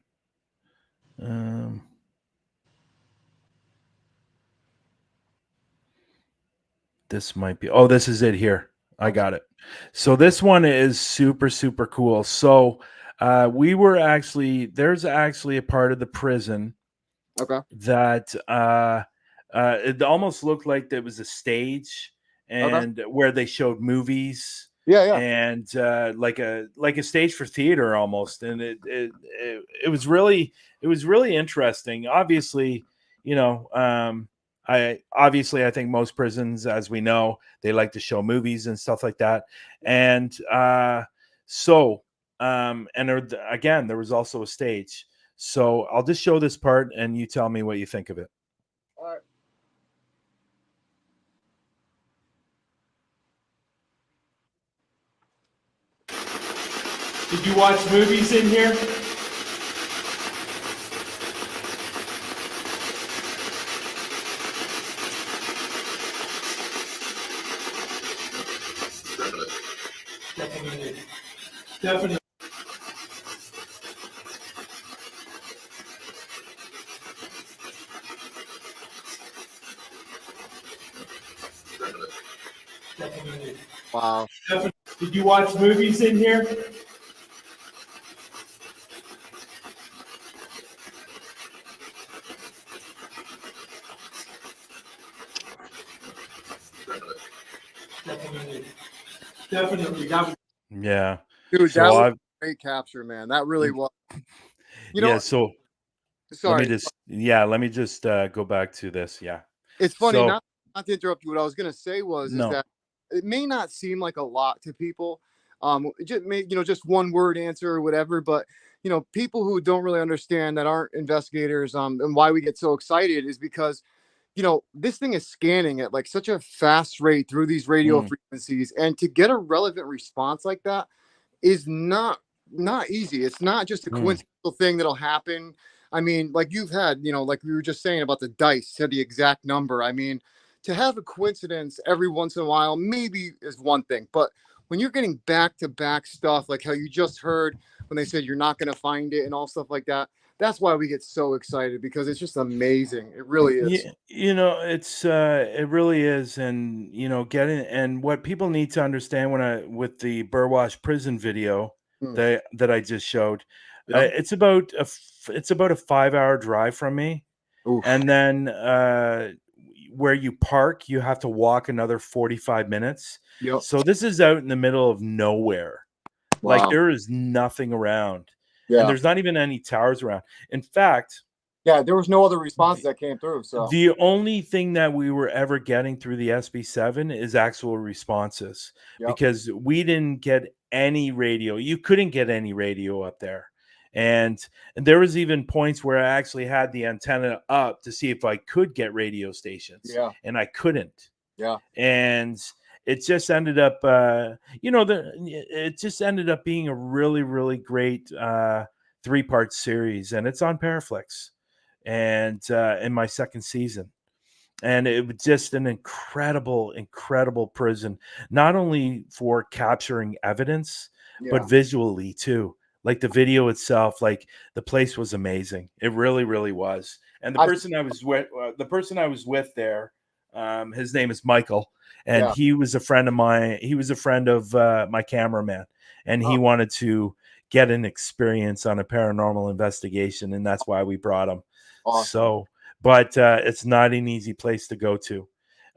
This might be. Oh, this is it here. I got it. So this one is super, super cool. So there's actually a part of the prison that it almost looked like there was a stage and where they showed movies. Yeah. And like a stage for theater almost. And it was really interesting. Obviously, you know, I think most prisons, as we know, they like to show movies and stuff like that. And again, there was also a stage. So I'll just show this part and you tell me what you think of it. All right. Did you watch movies in here? Definitely. Wow. Definitely. Did you watch movies in here? Definitely. Yeah. Dude, so that was a great capture, man. That really was. You know, yeah, so sorry. let me just go back to this. Yeah. It's funny, not to interrupt you. What I was gonna say was is that it may not seem like a lot to people. Just one word answer or whatever, but people who don't really understand, that aren't investigators, and why we get so excited is because this thing is scanning at like such a fast rate through these radio frequencies, and to get a relevant response like that is not easy. It's not just a coincidental thing that'll happen. I mean, like you've had, like we were just saying about the dice, said the exact number. I mean, to have a coincidence every once in a while maybe is one thing, but when you're getting back-to-back stuff, like how you just heard when they said you're not going to find it and all stuff like that, that's why we get so excited, because it's just amazing. It really is. It really is. And, and what people need to understand with the Burwash prison video that I just showed, it's about a 5-hour drive from me. Oof. And then, where you park, you have to walk another 45 minutes. Yep. So this is out in the middle of nowhere. Wow. Like there is nothing around. Yeah. And there's not even any towers around. In fact, there was no other response that came through. So the only thing that we were ever getting through the SB7 is actual responses, because we didn't get any radio. You couldn't get any radio up there. And there was even points where I actually had the antenna up to see if I could get radio stations, and I couldn't. And it just ended up, it just ended up being a really, really great 3-part series, and it's on Paraflixx, and in my second season. And it was just an incredible, incredible prison, not only for capturing evidence, but visually too. Like the video itself, like the place was amazing. It really, really was. And the person I was with there, his name is Michael, and he was a friend of mine. He was a friend of my cameraman, and he wanted to get an experience on a paranormal investigation, and that's why we brought him. Awesome. So, but it's not an easy place to go to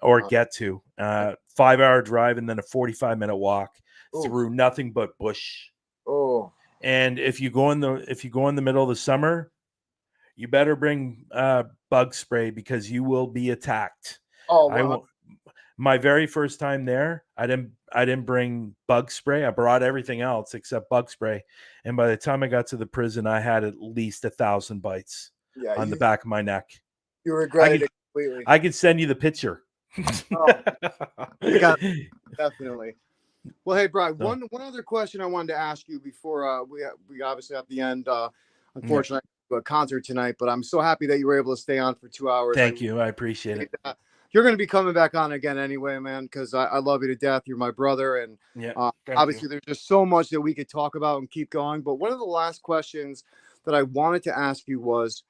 or get to. 5-hour drive and then a 45-minute walk through nothing but bush. Oh. And if you go in the middle of the summer, you better bring bug spray, because you will be attacked. Oh, wow. My very first time there, I didn't bring bug spray. I brought everything else except bug spray. And by the time I got to the prison, I had at least 1,000 bites on the back of my neck. You regretted it completely. I could send you the picture. Definitely. Well, hey, Bryan, one other question I wanted to ask you before we obviously have the end. Unfortunately, I have a concert tonight, but I'm so happy that you were able to stay on for 2 hours. Thank you. I appreciate it. You're going to be coming back on again anyway, man, because I love you to death. You're my brother. And obviously, there's just so much that we could talk about and keep going. But one of the last questions that I wanted to ask you was,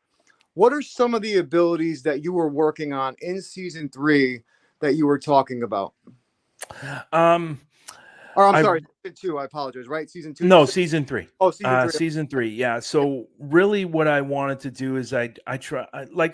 what are some of the abilities that you were working on in season 3 that you were talking about? Or sorry, season 2. I apologize. Right, season 2. No, season 3. Oh, season 3. Season 3. Yeah. So really, what I wanted to do is I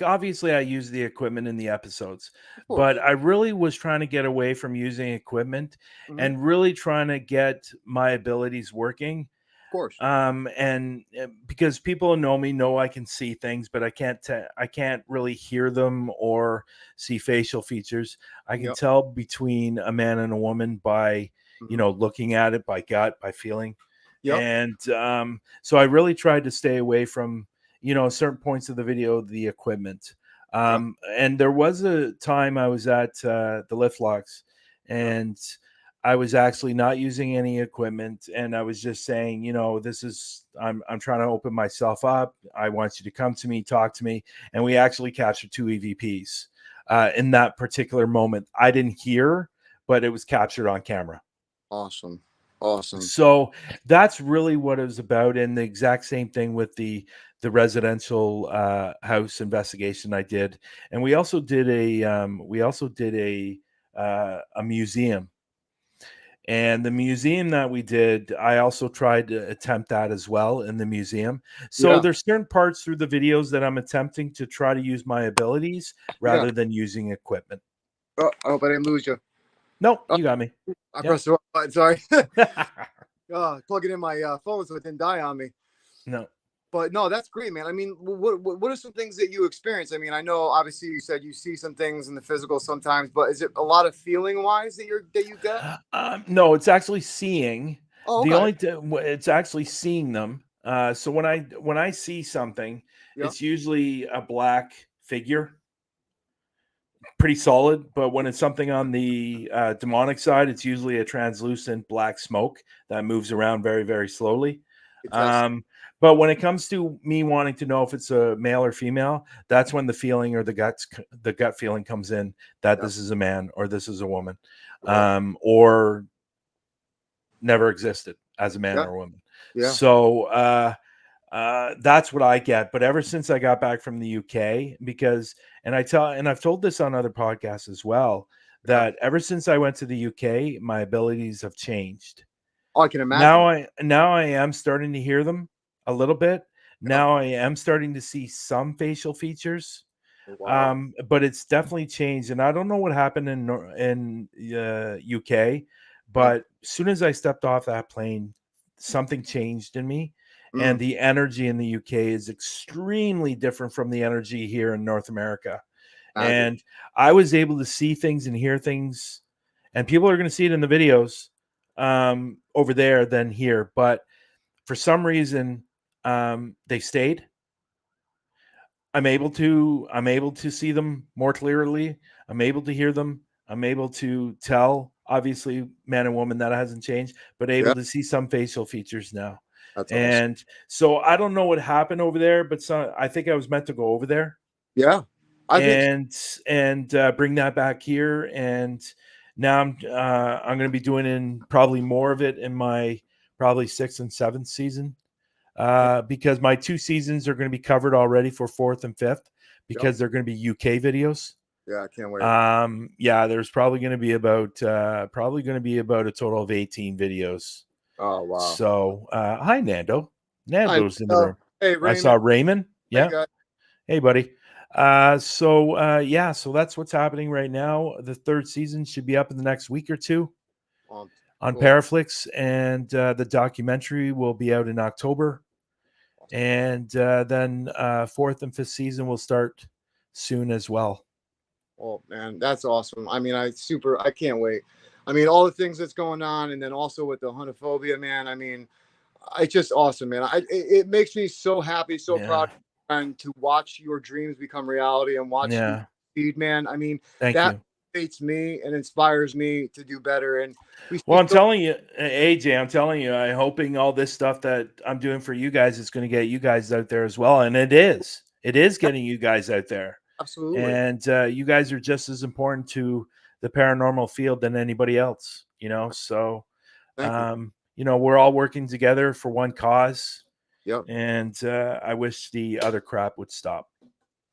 obviously I use the equipment in the episodes, but I really was trying to get away from using equipment and really trying to get my abilities working. Of course. And because people know I can see things, but I can't really hear them or see facial features. I can tell between a man and a woman by looking at it, by gut, by feeling. And so I really tried to stay away from certain points of the video, the equipment. And there was a time I was at the lift locks, and I was actually not using any equipment, and I was just saying, I'm trying to open myself up. I want you to come to me, talk to me. And we actually captured 2 EVPs in that particular moment. I didn't hear, but it was captured on camera. Awesome. So that's really what it was about. And the exact same thing with the residential house investigation I did. And we also did a museum. And the museum that we did, I also tried to attempt that as well in the museum. So there's certain parts through the videos that I'm attempting to try to use my abilities rather than using equipment. Oh, I hope I didn't lose you. No, you got me. I pressed the wrong button. Sorry. Plug it in my phone so it didn't die on me. No. But no, that's great, man. I mean, what are some things that you experience? I mean, I know obviously you said you see some things in the physical sometimes, but is it a lot of feeling wise that you get? No, it's actually seeing. Oh, The okay. only it's actually seeing them. So when I see something, Yeah. it's usually a black figure, pretty solid. But when it's something on the demonic side, it's usually a translucent black smoke that moves around very, very slowly. But when it comes to me wanting to know if it's a male or female, that's when the feeling or the gut feeling comes in that this is a man or this is a woman, or never existed as a man or a woman. Yeah. So that's what I get. But ever since I got back from the UK, and I've told this on other podcasts as well, that ever since I went to the UK, my abilities have changed. Oh, I can imagine. Now I am starting to hear them a little bit. Now I am starting to see some facial features. Wow. But it's definitely changed, and I don't know what happened in UK, but as soon as I stepped off that plane, something changed in me, and the energy in the UK is extremely different from the energy here in North America. And I was able to see things and hear things, and people are going to see it in the videos over there than here, but for some reason they stayed. I'm able to see them more clearly. I'm able to hear them. I'm able to tell, obviously, man and woman, that hasn't changed, but able to see some facial features now. That's and awesome. So I don't know what happened over there, but I think I was meant to go over there. Yeah. I think bring that back here. And now I'm going to be doing probably more of it in my probably 6th and 7th season. Because my 2 seasons are going to be covered already for 4th and 5th because they're going to be UK videos. Yeah, I can't wait. Yeah, there's probably going to be about a total of 18 videos. Oh wow! So, hi Nando. Nando's in the room. Hey, Raymond. I saw Raymond. Yeah. Hey, buddy. So that's what's happening right now. The 3rd season should be up in the next week or 2. On Paraflixx, and the documentary will be out in October, and then 4th and 5th season will start soon as well. Oh man, that's awesome. I mean, I can't wait. I mean, all the things that's going on, and then also with the Huntaphobia, man. I mean, it's just awesome, man. It makes me so happy, so proud, and to watch your dreams become reality and watch you succeed, man. I mean, Thank you. motivates me and inspires me to do better. And I'm telling you, AJ, I'm hoping all this stuff that I'm doing for you guys is going to get you guys out there as well. And it is getting you guys out there. Absolutely. And you guys are just as important to the paranormal field than anybody else, so, we're all working together for one cause. Yep. And I wish the other crap would stop.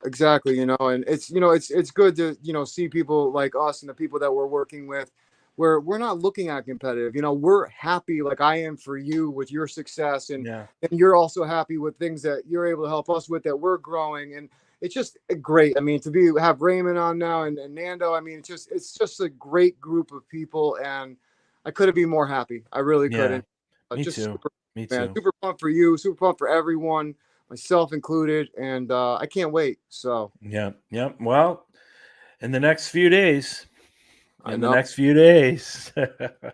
Exactly. And it's good to, see people like us and the people that we're working with, where we're not looking at competitive. We're happy, like I am for you with your success, and you're also happy with things that you're able to help us with, that we're growing. And it's just great. I mean, to have Raymond on now and Nando, I mean, it's just a great group of people, and I couldn't be more happy. I really couldn't. Me too. Me too. Man, super pumped for you, super pumped for everyone, myself included, and I can't wait. So yeah. Well, in the next few days, the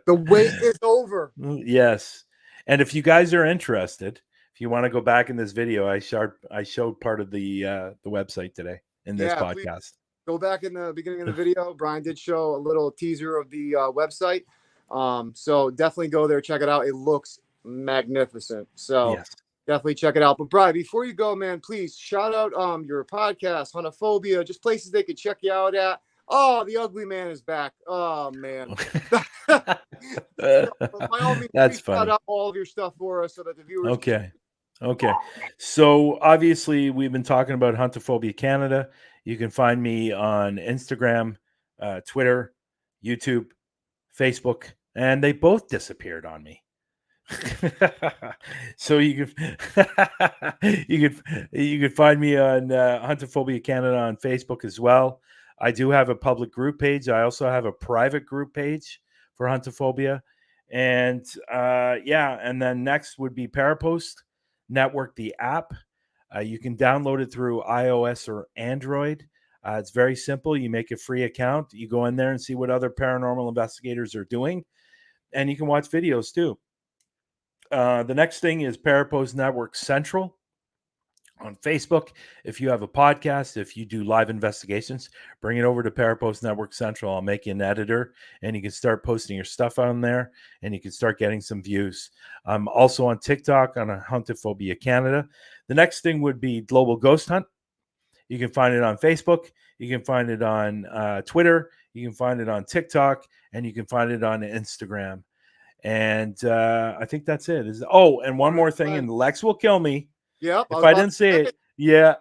wait is over. Yes. And if you guys are interested, if you want to go back in this video, I showed part of the website today in this podcast. Go back in the beginning of the video. Bryan did show a little teaser of the website. So definitely go there, check it out. It looks magnificent. So definitely check it out. But Bryan, before you go, man, please shout out your podcast, Huntaphobia, just places they could check you out at. Oh, the ugly man is back. Oh man. By all means, that's funny. Shout out all of your stuff for us so that the viewers. Okay. So obviously we've been talking about Huntaphobia Canada. You can find me on Instagram, Twitter, YouTube, Facebook, and they both disappeared on me. So you could find me on Huntaphobia Canada on Facebook as well. I do have a public group page. I also have a private group page for Huntaphobia. And and then next would be Parapost Network, the app. You can download it through iOS or Android. It's very simple. You make a free account. You go in there and see what other paranormal investigators are doing. And you can watch videos too. The next thing is Parapost Network Central on Facebook. If you have a podcast, if you do live investigations, bring it over to Parapost Network Central. I'll make you an editor, and you can start posting your stuff on there, and you can start getting some views. I'm also on TikTok on Huntaphobia Canada. The next thing would be Global Ghost Hunt. You can find it on Facebook. You can find it on Twitter. You can find it on TikTok, and you can find it on Instagram. And I think that's it. And one more thing, and Lex will kill me. Yep. If I didn't say it, yeah.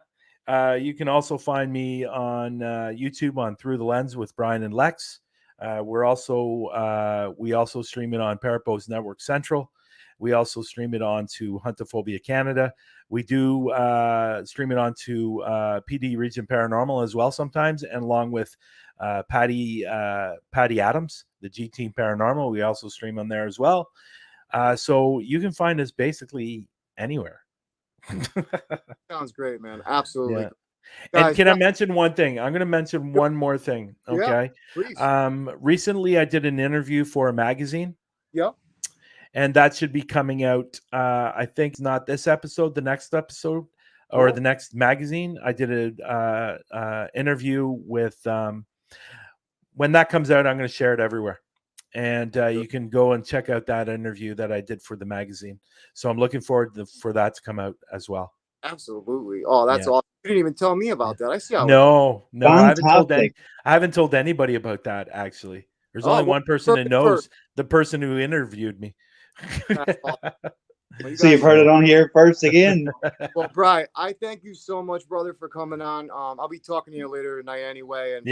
You can also find me on YouTube on Through the Lens with Bryan and Lex. We also stream it on Parapost Network Central. We also stream it on to Huntaphobia Canada. We do stream it on to PD Region Paranormal as well sometimes, and along with Patty Adams, the G Team Paranormal. We also stream on there as well. So you can find us basically anywhere. Sounds great, man. Absolutely. Yeah. And can I mention one thing? I'm going to mention one more thing. Okay. Yeah, please. Recently, I did an interview for a magazine. Yep. And that should be coming out. I think not this episode, the next episode, or the next magazine. I did a interview with. When that comes out, I'm going to share it everywhere. And you can go and check out that interview that I did for the magazine. So I'm looking forward for that to come out as well. Absolutely. Oh, that's awesome. You didn't even tell me about that. I see how. No, Fantastic. I haven't told anybody about that, actually. There's only one person that knows, the person who interviewed me. That's awesome. Well, So you've heard it on here first again. Well, Bryan, I thank you so much, brother, for coming on. I'll be talking to you later tonight anyway. And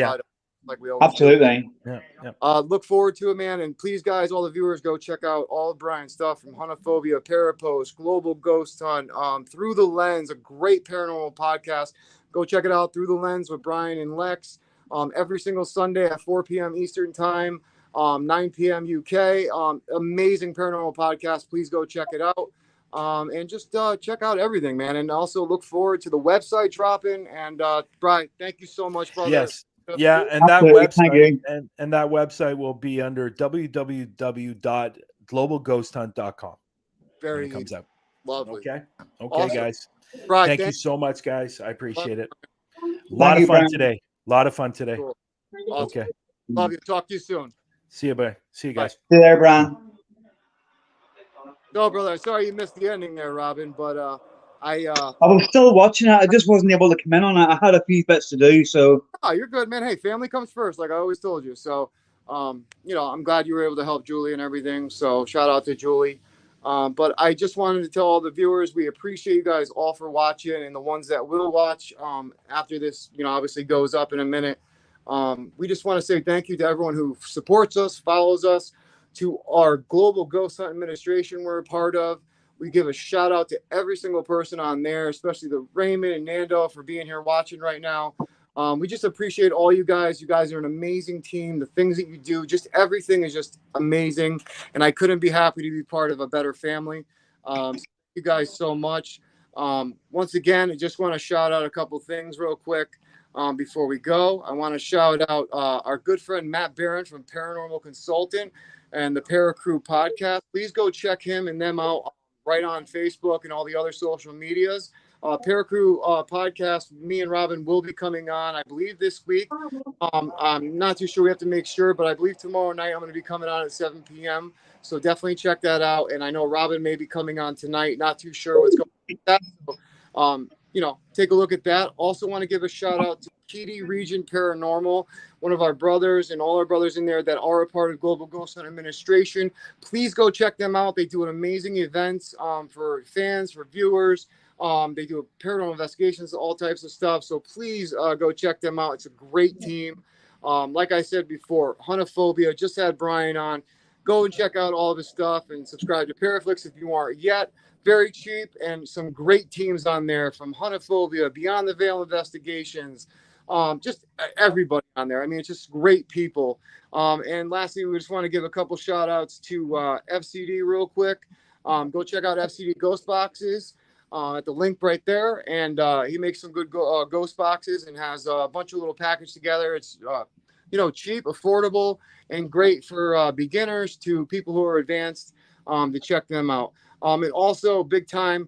like we always Absolutely. do. Look forward to it, man. And please, guys, all the viewers, go check out all of Bryan's stuff from Huntaphobia, Parapost, Global Ghost Hunt, Through the Lens, a great paranormal podcast. Go check it out, Through the Lens with Bryan and Lex, every single Sunday at 4 p.m. Eastern Time, 9 p.m. UK. Amazing paranormal podcast. Please go check it out. And just check out everything, man. And also look forward to the website dropping. And Bryan, thank you so much, brother. Yes. Yeah, and Absolutely. that website and that website will be under www.globalghosthunt.com. Very when it comes out. Lovely. Okay, Awesome. guys. Bryan, thank you so much, guys. I appreciate it. A Thank you, lot Bryan. of fun today. Cool. Awesome. Okay. Love you. Talk to you soon. See you, bye. See you guys. See you there, Bryan. No, brother. Sorry you missed the ending there, Robin. But I was still watching it. I just wasn't able to come in on it. I had a few bits to do, so. Oh, you're good, man. Hey, family comes first, like I always told you. So, I'm glad you were able to help Julie and everything. So, shout out to Julie. But I just wanted to tell all the viewers we appreciate you guys all for watching, and the ones that will watch after this, obviously goes up in a minute. We just want to say thank you to everyone who supports us, follows us, to our Global Ghost Hunt Administration we're a part of. We give a shout out to every single person on there, especially the Raymond and Nando for being here watching right now. We just appreciate all you guys. You guys are an amazing team. The things that you do, just everything is just amazing. And I couldn't be happy to be part of a better family. So thank you guys so much. Once again, I just want to shout out a couple things real quick before we go. I want to shout out our good friend Matt Barron from Paranormal Consultant and the Paracrew podcast. Please go check him and them out right on Facebook and all the other social medias. Paracrew podcast, me and Robin will be coming on, I believe, this week. I'm not too sure. We have to make sure, but I believe tomorrow night I'm going to be coming on at 7 p.m. So definitely check that out. And I know Robin may be coming on tonight. Not too sure what's going on with that. So, take a look at that. Also want to give a shout out to PD Region Paranormal, one of our brothers and all our brothers in there that are a part of Global Ghost Hunt Administration. Please go check them out. They do an amazing events for fans, for viewers. They do paranormal investigations, all types of stuff. So please go check them out. It's a great team. Like I said before, Huntaphobia, just had Bryan on. Go and check out all of his stuff and subscribe to Paraflixx if you aren't yet. Very cheap and some great teams on there from Huntaphobia, Beyond the Veil Investigations, just everybody on there. I mean, it's just great people. And lastly, we just want to give a couple shout outs to FCD real quick. Go check out FCD Ghost Boxes. at the link right there. And he makes some good ghost boxes and has a bunch of little package together. It's cheap, affordable, and great for beginners to people who are advanced to check them out. And also, big time,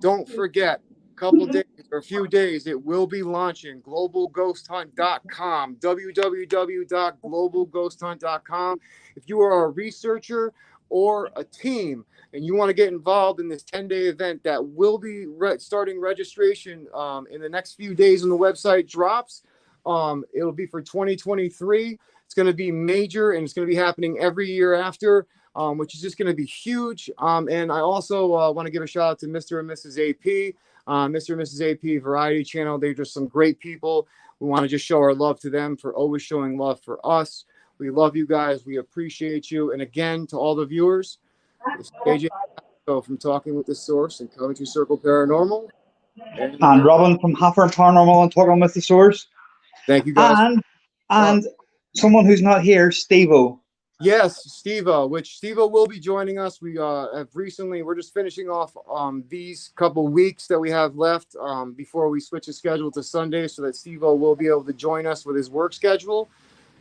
don't forget, a couple days or a few days, it will be launching globalghosthunt.com, www.globalghosthunt.com. If you are a researcher or a team and you want to get involved in this 10-day event that will be starting registration in the next few days when the website drops, it'll be for 2023. It's going to be major, and it's going to be happening every year after, which is just going to be huge. And I also want to give a shout out to Mr. and Mrs. AP, Mr. and Mrs. AP Variety Channel. They're just some great people. We want to just show our love to them for always showing love for us. We love you guys. We appreciate you. And again, to all the viewers, this is AJ from Talking with the Source and Coventry Circle Paranormal. And Robin from Huntaphobia Paranormal and Talking with the Source. Thank you, guys. And someone who's not here, Steve-O. Yes, Steve-O, which Steve-O will be joining us. We have recently, we're just finishing off these couple weeks that we have left before we switch the schedule to Sunday, so that Steve-O will be able to join us with his work schedule.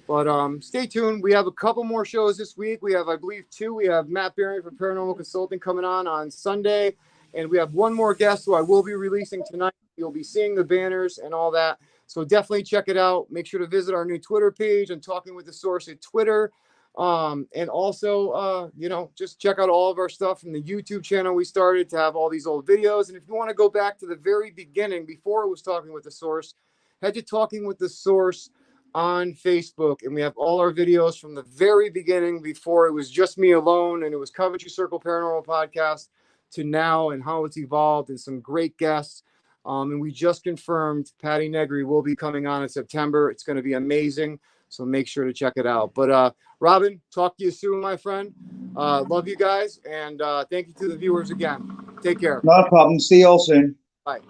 But stay tuned. We have a couple more shows this week. We have, I believe, 2. We have Matt Bryan from Paranormal Consulting coming on Sunday. And we have one more guest who I will be releasing tonight. You'll be seeing the banners and all that. So definitely check it out. Make sure to visit our new Twitter page and Talking with the Source at Twitter. And also, just check out all of our stuff from the YouTube channel we started to have all these old videos. And if you want to go back to the very beginning, before it was Talking with the Source, head to Talking with the Source on Facebook. And we have all our videos from the very beginning, before it was just me alone and it was Coventry Circle Paranormal Podcast, to now, and how it's evolved, and some great guests. And we just confirmed Patty Negri will be coming on in September. It's going to be amazing. So make sure to check it out. But Robin, talk to you soon, my friend. Love you guys. And thank you to the viewers again. Take care. No problem. See you all soon. Bye.